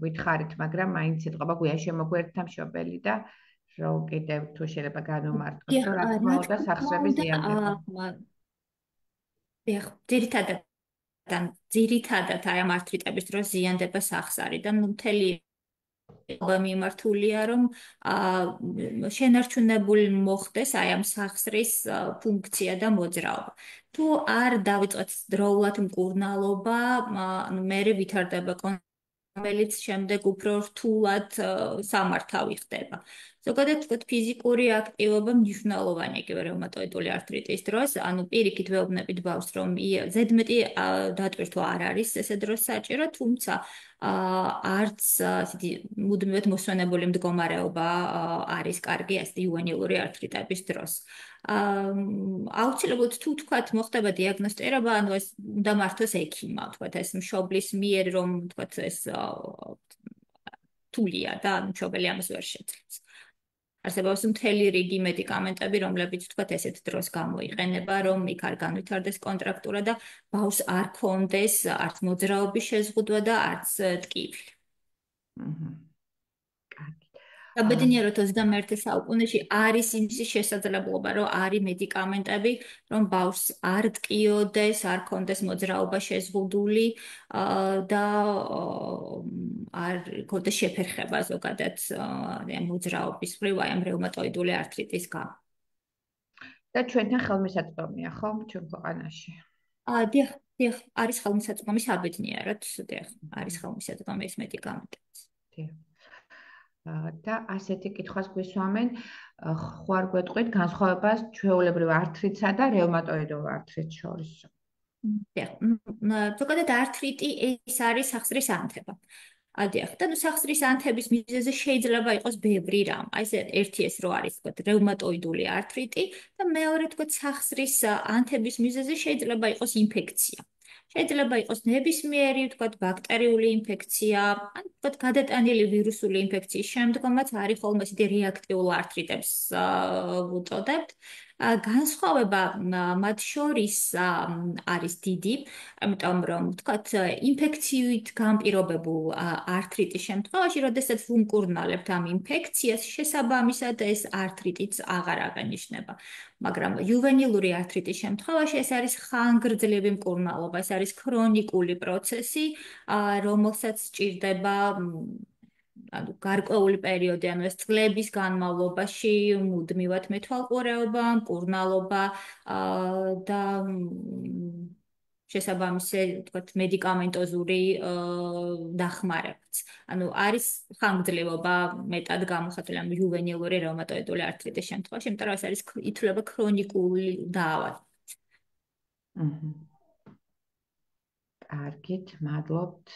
გითხარით, მაგრამ მაინც ეთყობა გვიან შემოგვერთა მშობელი და რომ კიდევ თუ შეიძლება განუმარტოთ, რომ რა თქმა უნდა სახსრები ზიანდება. დიახ, ძირითადად აი ამ ართრიტების დროს ზიანდება სახსარი და მთელი მიმართულია, რომ შენარჩუნებული მოხდეს აი ამ სახსრის ფუნქცია და მოძრაობა. თუ არ დავიწყეთ დროულად მკურნალობა, ანუ მე ვითარდება რომელიც შემდეგ უფრო რთულად სამართავი ხდება. ზოგადად ვთქვათ, ფიზიკური აქტივობა მნიშვნელოვანია იგივე რევმატოიდული ართრიტის დროს, ანუ პირიქით ვეუბნებით ბავშვს, რომ ზედმეტი დატვირთვა არ არის ესე დროს საჭირო, თუმცა არც ასეთი მუდმივად მოსვენებული მდგომარეობა არის კარგი ასეთი იუვენილური ართრიტების დროს. აუცილებლად თუ თქვათ მოხდება დიაგნოსტირება, ანუ ეს უნდა მართოს ექიმმა, თქვათ ეს მშობლის მიერ რომ თქვათ ეს თულია და მშობელი ამას ვერ შეძლებს. არსებობს მთელი რიგი მედიკამენტები, რომლებიც თქვათ ესეთ დროს გამოიყენება, რომ იქ არ განვითარდეს კონტრაქტურა და ბავშვს არ კონდეს არც მოძრაობის შეზღუდვა და არც ტკივილი. აჰა. საბედნიეროდ 21 საუკუნეში არის იმის შესაძლებლობა, რომ არის მედიკამენტები, რომ ბავშვს არ ტკიოდეს, არ კონდეს მოძრაობა შეზღუდული და არ კონდეს შეფერხება ზოგადად მოძრაობის მხრივ აი ამ რევმატოიდული ართრიტის გამო. და ჩვენთან ხელმისაწვდომია, ხო, ჩვენ ქვეყანაში? დიახ, არის ხელმისაწვდომი საბედნიეროდ, დიახ, არის ხელმისაწვდომი ეს მედიკამენტები. დიახ. და ასეთი კითხვას გვისვამენ, ხო არ გვეტყვით განსხვავებას ჩვეულებრივ ართრიტსა და რევმატოიდულ ართრიტს შორის? ზოგადად ართრიტი ეს არის სახსრის ანთება. დიახ, და ნუ სახსრის ანთების მიზეზი შეიძლება იყოს ბევრი რამ. აი ესე ერთი ეს რო არის, თქო, რევმატოიდული ართრიტი და მეორე თქო, სახსრის ანთების მიზეზი შეიძლება იყოს ინფექცია. შეიძლება იყოს ნებისმიერი, თქო, ბაქტერიული ინფექცია, ან თქო, გადატანილი ვირუსული ინფექციის შემდგომაც არის ხოლმე ისეთი რეაქტიულ ართრიტებს ვუწოდებთ. განსხვავება მათ შორის არის დიდი, ამიტომ რომ ვთქვათ, ინფექციით განპირობებულ ართრიტის შემთხვევაში, როდესაც ვუმკურნალებთ ამ ინფექციას, შესაბამისად ეს ართრიტიც აღარ აღენიშნება. მაგრამ იუვენილური ართრიტის შემთხვევაში ეს არის ხანგრძლივი მკურნალობა, ეს არის ქრონიკული პროცესი, რომელსაც სჭირდება ანუ გარკვეული პერიოდი, ანუ ეს წლების განმავლობაში მუდმივად მეთვალყურეობა, მკურნალობა და შესაბამისად, თქვათ, მედიკამენტოზური დახმარებაც. ანუ არის ხანგრძლივობა მეტად გამოხატული ამ იუვენილური რევმატოიდული ართრიტის შემთხვევაში, იმიტომ რომ ეს არის ითვლება ქრონიკული დაავადება. კარგით, მადლობთ.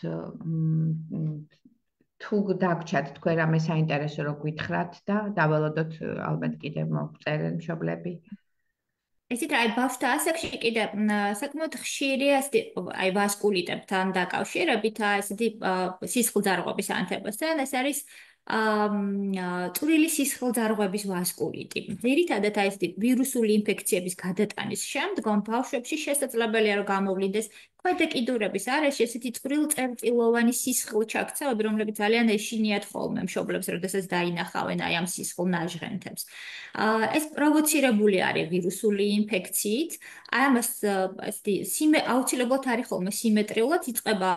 თუ დაგჭათ თქვენ რამე საინტერესო რო გითხრათ და დაველოდოთ ალბათ კიდევ მოგწერენ მშობლები. ესეთ აი ბავშვთა ასაკში კიდე საკმაოდ ხშირია აი ვასკულიტებთან დაკავშირებით, ესეთი სისხლძარღვების ანთებასთან, ეს არის წვრილი სისხლძარღვების ვასკულიტი. ძირითადად აი ესეთი ვირუსული ინფექციების გადატანის შემდგომ ბავშვებში შესაძლებელია რომ გამოვლინდეს ქვედეკიდურების არეში ესეთი წვრილ-წერტილოვანი სისხლჩაქცევები, რომლებიც ძალიან ეშინიათ ხოლმე მშობლებს, როდესაც დაინახავენ აი ამ სისხლ ნაჟღენთებს. ეს პროვოცირებული არის ვირუსული ინფექციით. აი ამას აუცილებლად არის ხოლმე სიმეტრიულად იწყება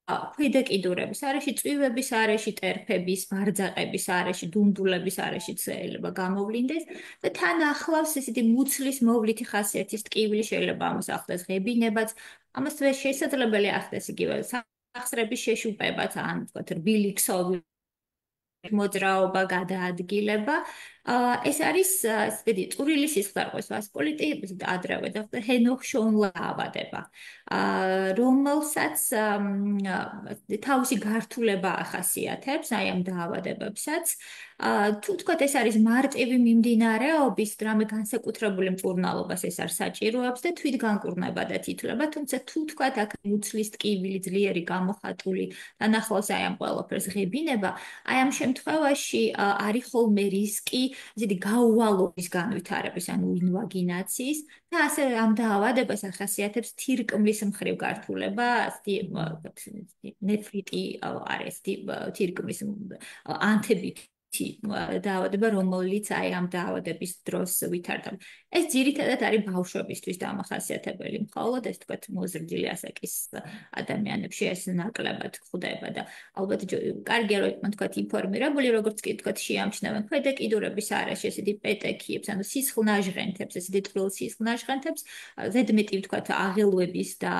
ქვედეკიდურების არეში, წვივების არეში, ტერფების, ბარძაყების არეში, დუნდულების არეში შეიძლება გამოვლინდეს და თან ახლავს ესეთი მუცლის მოვლითი ხასიათის ტკივილი შეიძლება ამას ახდას ღებინებაც, ამას შესაძლებელია ახდას იგივე სახსრების შეშუპებაც, ან თქვათ რბილი ქსოვილი მოძრაობა, გადაადგილება. ეს არის ესეთი წვრილი სისხლძარღვის ვასკულიტი, ადრევე და ჰენოხ-შონლა დაავადება, რომელსაც თავისი გართულება ახასიათებს აი ამ დაავადებებსაც. თუ თქვათ ეს არის მარტივი მიმდინარეობის, რამე განსაკუთრებული მკურნალობას ეს არ საჭიროებს და თვითგანკურნებადაც ითვლება, თუმცა თუ თქვათ აქ მუცლის ტკივილი ძლიერი გამოხატული თანახლავს აი ამ ყველაფერს ღებინება, აი ამ შემთხვევაში არის ხოლმე რისკი ესეთი გაუვალობის განვითარების, ანუ ინვაგინაციის და ასე ამ დაავადებას ახასიათებს თირკმლის მხრივ გართულება, ნეფრიტი არის თირკმლის ანთებით დაავადება, რომელიც აი ამ დაავადების დროს ვითარდება. ეს ძირითადად არის ბავშვებისთვის დამახასიათებელი, მხოლოდ ეს თქვათ მოზრდილი ასაკის ადამიანებში ეს ნაკლებად გვხვდება და ალბათ კარგია რომ იყვნენ თქვათ ინფორმირებული, როგორც კი თქვათ შეამჩნევენ ქვედეკიდურების არეში ესეთი პეტექიებს, ანუ სისხლნაჟღენთებს, ესეთი ტყრილ სისხლნაჟღენთებს, ზედმეტი თქვათ აღელვების და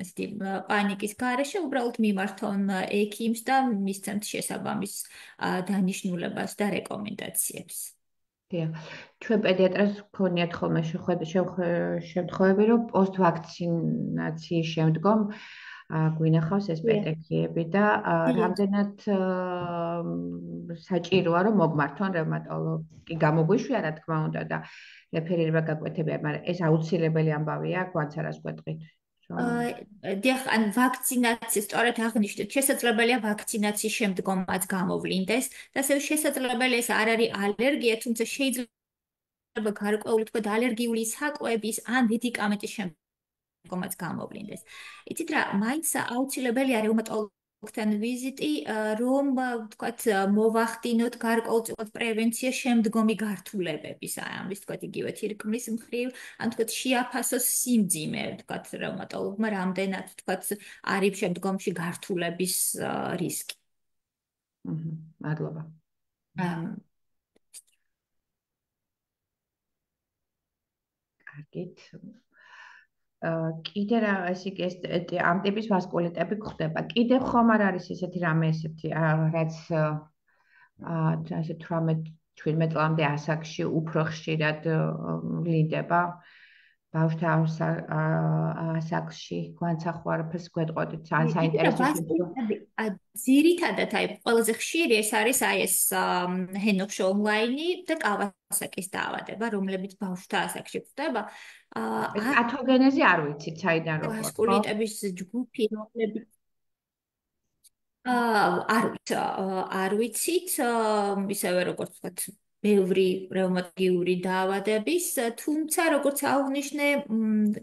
ესეთი პანიკის გარეშე უბრალოდ მიმართონ ექიმს და მისცემთ შესაბამის დანიშნულებას და რეკომენდაციებს. დიახ. ჩვენ პედიატრებს გქონიათ ხოლმე შემთხვევები, რომ პოსტვაქცინაციის შემდგომ გვინახავს ეს პეტექიები და რამდენად საჭიროა რომ მოგმართონ რევმატოლოგი, გამოგვიშვია რა თქმა უნდა და რეფერირება გაკვეთებია, მაგრამ ეს აუცილებელი ამბავია, გვანც არას გვეტყვით. დიახ, ან ვაქცინაციის სწორად აღნიშნეთ, შესაძლებელია ვაქცინაციის შემდგომაც გამოვლინდეს და ასევე შესაძლებელია ეს არ არის ალერგია, თუმცა შეიძლება გარკვეული თქვა ალერგიული საკვების ან მედიკამენტის შემდგომაც გამოვლინდეს. იცით რა, მაინც აუცილებელია რევმატოლოგთან ვიზიტი, რომ თქვათ მოვახდინოთ გარკვეულწილად პრევენცია შემდგომი გართულებების, ამის თქვათ იგივე თირკმლის მხრივ, ან თქვათ შეაფასოს სიმძიმე, თქვათ რევმატოლოგმა რამდენად თქვათ არის შემდგომში გართულების რისკი. მადლობა. კარგით. კიდე რა ესე იგი ამ ტიპის ვასკულიტები გვხდება. კიდე ხომ არ არის ესეთი რამე ესეთი რაც ასე 18-17 წლამდე ასაკში უფრო ხშირად ვლინდება ბავშვთა ასაკში განსახო არაფერს გვეტყოდით, ან იგივე საინტერესო შემთხვევა. ბაზისები ძირითადად აი ყველაზე ხშირი ეს არის აი ეს ჰენოქშ ონლაინი და კავასაკის დაავადება, რომლებიც ბავშვთა ასაკში გვხვდება. ეს პათოგენეზი არ ვიცით, საიდან როგორ, ხო? ვასკულიტების ჯგუფი, რომლებიც არ ვიცით, ისევე როგორც ვთქვათ, ბევრი რევმატოლოგიური დაავადების, თუმცა როგორც აღნიშნე,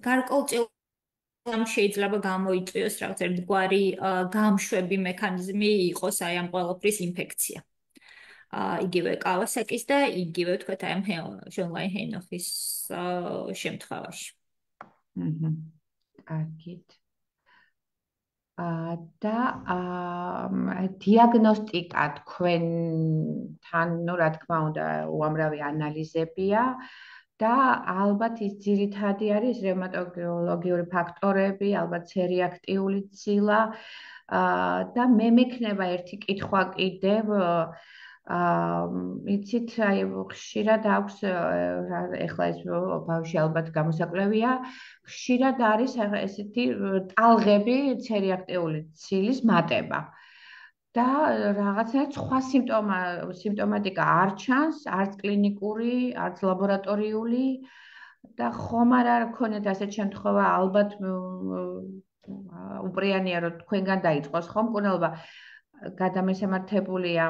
გარკვეულწილად შეიძლება გამოიწვიოს რაღაც ერთგვარი გამშვები მექანიზმი იყოს აი ამ ყველაფრის ინფექცია. იგივე კავასაკის და იგივე ვთქვათ აი ამ შონლაინ ჰენოხის შემთხვევაში. აჰა. კარგით. და დიაგნოსტიკა თქვენთან, ну, რა თქმა უნდა, უამრავი ანალიზებია და ალბათ ის ძირითადი არის რევმატოლოგიური ფაქტორები, ალბათ ცერიაქტიული ცილა და მე მექნება ერთი კითხვა კიდევ იცით, აი ხშირად აქვს ეხლა ეს ბავშვი ალბათ გამოსაკვლევია, ხშირად არის ესეთი ტალღები ცერიაქტიული ცილის მატება. და რაღაცნაირად სხვა სიმპტომატიკა არ ჩანს, არც კლინიკური, არც ლაბორატორიული და ხომ არ გქონეთ ასეთ შემთხვევა, ალბათ უპრიანია რომ თქვენგან დაიწყოს ხომ მკურნალობა გადამესამართებულია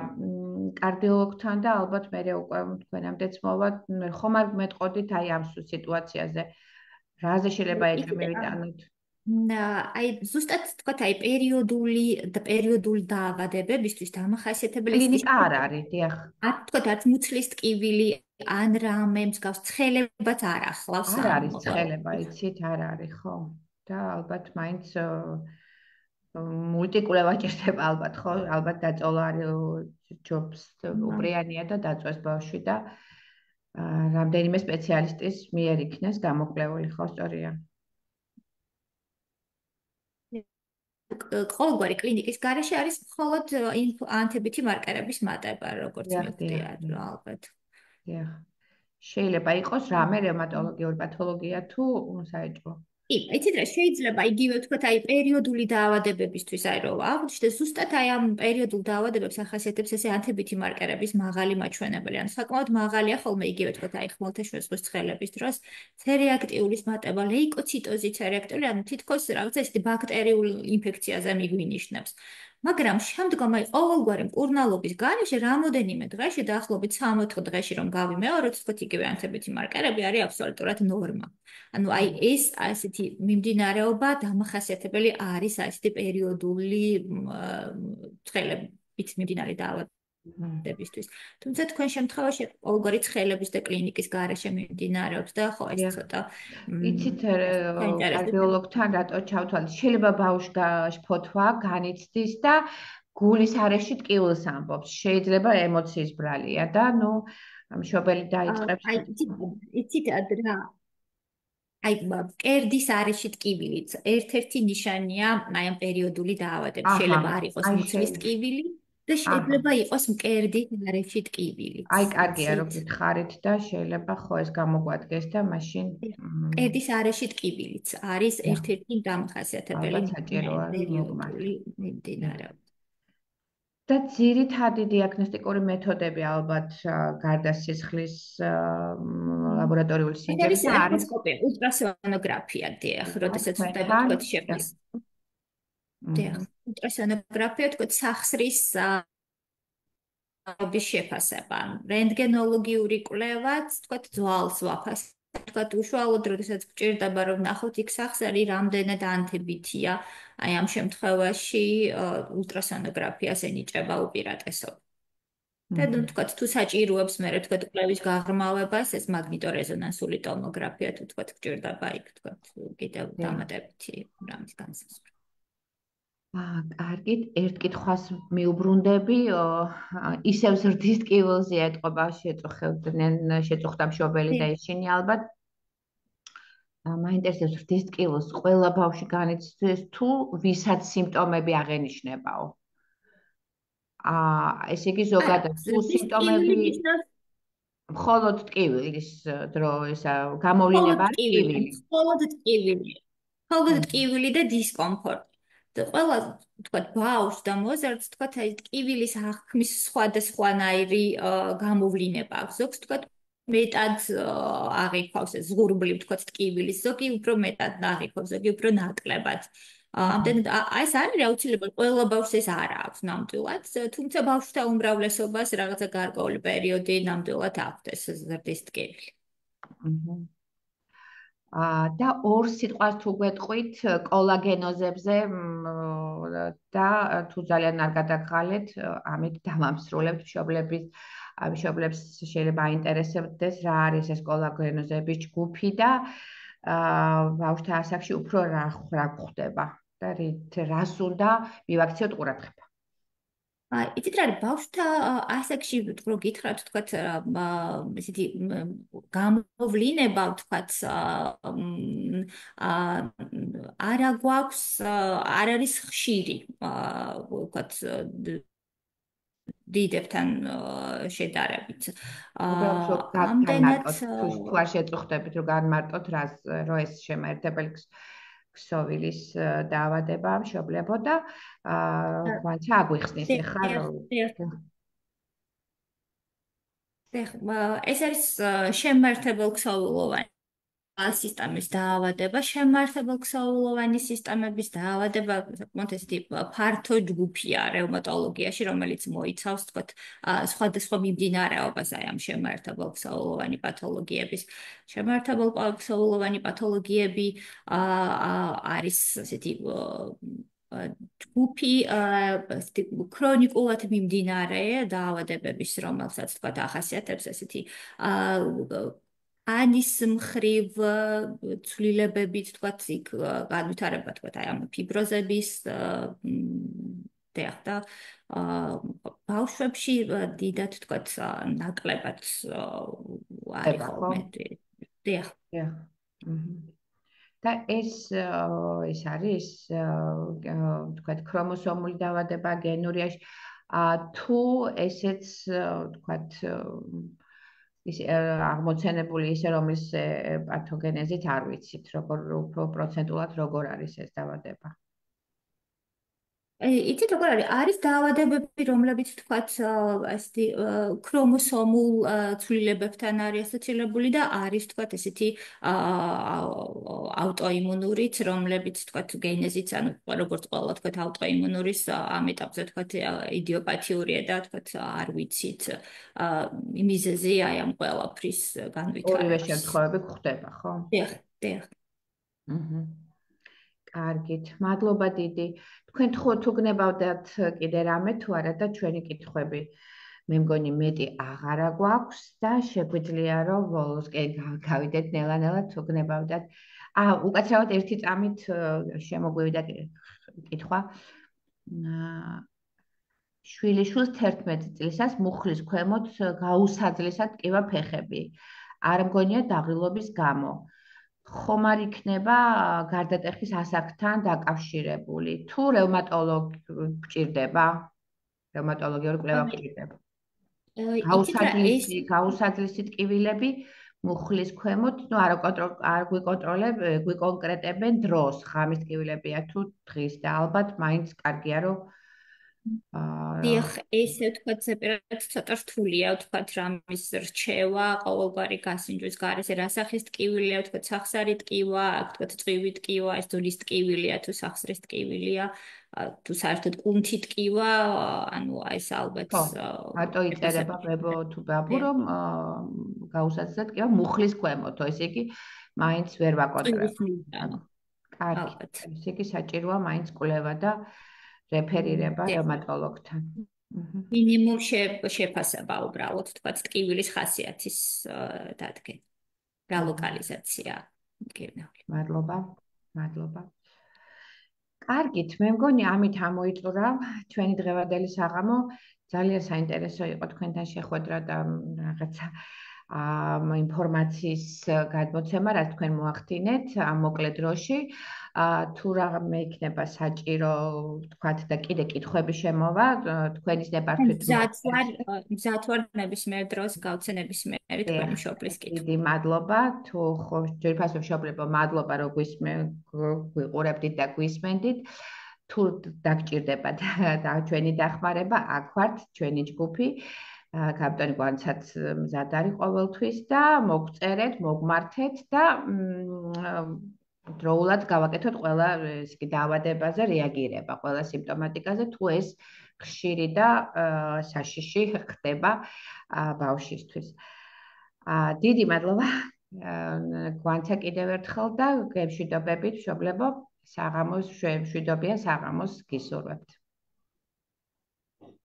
კარდიოლოგთან და ალბათ მე უკვე თქვენამდეც მოვალ ხომ არ მეტყოდით აი ამ სიტუაციაზე რაზე შეიძლება ეგრე მივიტანოთ აი ზუსტად თქვათ აი პერიოდული დაავადებებისთვის დამახასიათებელი კლინიკა არ არის დიახ თქვათ არც მუცლის ტკივილი ან რამე მსგავს ცხელებაც არ ახლავს არ ამ არის ცხელება იცით არ არის ხო და ალბათ მაინც მულტიკულება ჭირდება ალბათ ხო ალბათ დაწოლა არის ჯობს უპრიანია და დაწვეს ბავშვი და რამდენიმე სპეციალისტის მიერ იქნეს გამოკვლეული ხო სწორია ყოველგვარი კლინიკის გარეშე არის მხოლოდ ანთებითი მარკერების მატება როგორც მივხვდით რომ ალბათ დიახ შეიძლება იყოს რამე რევმატოლოგიური პათოლოგია თუ საეჭვო კი, იცით რა, შეიძლება იგივე ვთქვათ, აი პერიოდული დაავადებებისთვის აი რომ აღვნიშნე, ზუსტად აი ამ პერიოდულ დაავადებებს ახასიათებს ესე ანთებითი მარკერების მაღალი მაჩვენებელი. ანუ საკმაოდ მაღალია ხოლმე იგივე ვთქვათ, აი ხმელთაშუა ზღვის ცხელების დროს ცერიაქტიულის მატება, ლეიკოციტოზი ცერიაქტიული, ანუ თითქოს რაღაცა ისეთი ბაქტერიული ინფექციაზე მიგვინიშნებს. მაგრამ შემდგომ აი ყოველგვარი მკურნალობის გარეშე რამოდენიმე დღეში დაახლოებით 3-4 დღეში რომ გავიმეოროთ, ვთქვათ იგივე ანთებითი მარკერები არის აბსოლუტურად ნორმა. ანუ აი ეს ასეთი მიმდინარეობა დამახასიათებელი არის ასეთი პერიოდული ცხელებით მიმდინარე დაავადებისთვის. თუმცა თქვენ შემთხვევაში ყოველგვარი ცხელების და კლინიკის გარეშე მიმდინარეობს და ხო ეს ცოტა იცით კარდიოლოგთან რატო ჩავთვალეთ შეიძლება ბავშვს ფოთვა განიცდის და გულის არეში ტკივილს ამბობს შეიძლება ემოციის ბრალია და ნუ მშობელი დაიწყებს აი იცით რა აი მკერდის არეში ტკივილიც ერთ-ერთი ნიშანია აი ამ პერიოდული დაავადების. შეიძლება არ იყოს მუცლის ტკივილი და შეიძლება იყოს მკერდის არეში ტკივილიც. აი კარგია რომ გითხარით და შეიძლება ხო ეს გამოგვადგეს და მაშინ მკერდის არეში ტკივილიც არის ერთ-ერთი დამახასიათებელი პერიოდული მიმდინარეობა. და ძირითადი დიაგნოსტიკური მეთოდები ალბათ გარდა სისხლის ლაბორატორიული სინჯაყის არის ულტრასონოგრაფია, დიახ, როდესაც ხდება თქვათ შეფასება. დიახ, ულტრასონოგრაფია თქვათ სახსრის შეფასება, რენტგენოლოგიური კვლევაც, თქვათ ძვალს ვაფასებთ. თქვათ უშუალოდ როდესაც გჭირდება რომ ნახოთ იქ სახსარი რამდენად ანთებითია, აი ამ შემთხვევაში ულტრასონოგრაფიას ენიჭება უპირატესობა. და ნუ თქვათ თუ საჭიროებს მე თქვათ კვლევის გაღრმავებას ეს მაგნიტორეზონანსული ტომოგრაფია თუ თქვათ გჭირდება იქ თქვათ კიდევ დამატებითი რამის განსაზღვრა. კარგით, ერთ კითხვას მიუბრუნდები, ისევ ზრდის ტკივილზე ეტყობა შეწუხდა მშობელი და ისინი ალბათ მაინტერესებს ზრდის ტკივილს ყველა ბავშვი განიცდის თუ ვისაც სიმპტომები აღენიშნებაო. ესე იგი ზოგადად თუ სიმპტომები მხოლოდ ტკივილის დრო ისა გამოვლინება არის ტკივილი. მხოლოდ ტკივილი. მხოლოდ აჰა. ტკივილი და დისკომფორტი. და ყველა თქვა ბავშვს და მოზარდს თქვა აი ტკივილის აღქმის სხვადასხვანაირი გამოვლინება აქვს. ზოგს თქვა მეტად აღიქვავს ეს ზღურბლი თქვა ტკივილის, ზოგი უფრო მეტად აღიქვავს, ზოგი უფრო ნაკლებად. ამდენად აი ეს არის აუცილებელი ყველა ბავშვს ეს არ აქვს ნამდვილად, თუმცა ბავშვთა უმრავლესობას რაღაცა გარკვეული პერიოდი ნამდვილად აქვს ეს ზრდის ტკივილი. აჰა. და ორ სიტყვას თუ გვეტყვით კოლაგენოზებზე და თუ ძალიან არ გადაგხალეთ, ამით დავამსრულებთ მშობლებს შეიძლება აინტერესებდეს რა არის ეს კოლაგენოზების ჯგუფი და ბავშვთა ასაკში უფრო რა გვხდება და რას უნდა მივაქციოთ ყურადღება. იცით რა არის ბავშვთა ასაკში რო გითხრათ თქვათ ესეთი გამოვლინება თქვათ არა გვაქვს არ არის ხშირი თქვათ დიდებთან შედარებით. უბრალოდ რომ ამდენად განმარტოთ თუ არ შეწუხდებით რომ განმარტოთ რომ ეს შემაერთებელი ქსოვილის დაავადება მშობლებო და თქვენ ჩაგვიხსნის ახლა რომ ეს არის შემაერთებელ-ქსოვილოვანი სისტემის დაავადება, შემაერთებელ-ქსოვილოვანი სისტემების დაავადება, საკმაოდ ესეთი ფართო ჯგუფია რევმატოლოგიაში, რომელიც მოიცავს, თქვათ, სხვადასხვა მიმდინარეობას აი ამ შემაერთებელ-ქსოვილოვანი პათოლოგიების. შემაერთებელ-ქსოვილოვანი პათოლოგიები არის ესეთი ჯგუფი ქრონიკულად მიმდინარე დაავადებების, რომელსაც თქვათ ახასიათებს ესეთი ანის მხრივ ცვლილებებით თქვათ იქ განვითარება თქვათ აი ამ ფიბროზების და ბავშვებში დიდად თქვათ ნაკლებად არის ხოლმე დიახ. და ეს არის თქვათ ქრომოსომული დაავადება გენურიაში თუ ესეც თქვათ ის აღმოცენებული ისე რომლის პათოგენეზით არ ვიცით როგორ უფრო პროცენტულად როგორ არის ეს დაავადება იცით როგორ არის დაავადებები რომლებიც თქვათ ასეთი ქრომოსომულ ცვლილებებთან არის ასოცირებული და არის თქვათ ესეთი აუტოიმუნურიც რომლებიც თქვათ გენეზიც ანუ როგორც ყველა თქვათ აუტოიმუნურის ამ ეტაპზე თქვათ იდიოპათიურია და თქვათ არ ვიცით მიზეზი აი ამ ყველაფრის განვითარებას ორივე შემთხვევები გვხდება ხო? დიახ დიახ კარგით, მადლობა დიდი. თქვენ თუ გნებავდათ კიდე რამე თუ არა და ჩვენი კითხვები მე მგონი მეტი აღარა გვაქვს და შეგვიძლია რომ ბოლოსკენ გავიდეთ ნელა-ნელა თუ გნებავდათ. უკაცრავად ერთი წამით შემოგვივიდა კითხვა. შვილიშვილს 11 წლისას მუხლის ქვემოთ გაუსაძლისად ტკივა ფეხები. არ მგონია დაღილობის გამო. ხომ არ იქნება გარდატეხის ასაკთან დაკავშირებული თუ რევმატოლოგი გჭირდება რევმატოლოგიური კვლევა გჭირდება გაუსაძლისი ტკივილები მუხლის ქვემოთ ნუ არ გვიკონკრეტებენ დროს ღამის ტკივილებია თუ დღის და ალბათ მაინც კარგია რომ დიახ, ესე ვთქვათ, ზეპირად ცოტა რთულია, ვთქვათ, რამის რჩევა, ყოველგვარი გასინჯვის გარეშე, რა სახის ტკივილია, ვთქვათ, სახსარი ტკივა, ვთქვათ, წვივი ტკივა, ეს ძვლის ტკივილია თუ სახსრის ტკივილია, თუ საერთოდ კუნთი ტკივა, ანუ ეს ალბათ მარტო იწერება ბებო თუ ბაბუ, რომ გაუსაცდად ტკივა მუხლის ქვემოთო, ესე იგი, მაინც ვერ ვაკონტროლებთ. კარგი, ესე იგი საჭიროა მაინც კვლევა და რეფერირება რევმატოლოგთან. მინიმუმ შეფასება უბრალოდ თქვა ტკივილის ხასიათის დადგენა. რალოკალიზაცია. მადლობა. კარგით, მე მგონი ამით ამოიწურა ჩვენი დღევანდელი საღამო. ძალიან საინტერესო იყო თქვენთან შეხვედრა და რაღაცა ინფორმაციის გადმოცემა, რაც თქვენ მოახდინეთ ამ მოკლე დროში. თუ რამე იქნება საჭირო, თქვათ და კიდე კითხვები შემოვა, თქვენის ნებართვით მზად ვარ ნებისმიერ დროს გავცე ნებისმიერი თქვენი მშობლის კითხვა. დიდი მადლობა. თუ ხო ჯერფასო მშობლებო, მადლობა რომ გვიყურებდით და გვისმენდით. თუ დაგჭირდებათ და ჩვენი დახმარება, აქ ვართ, ჩვენი ჯგუფი. კაპიტანი გვანცაც მზად არის ყოველთვის და მოგწერეთ, მოგმართეთ და დროულად გავაკეთოთ ყველა ეს კი დაავადებაზე რეაგირება, ყველა სიმპტომატიკაზე, თუ ეს ხშირი და საშიში ხდება ბავშვისთვის. დიდი მადლობა. გვანცა კიდევ ერთხელ და გემშვიდობებით, მშობლებო, საღამოს მშვიდობიან საღამოს გისურვებთ.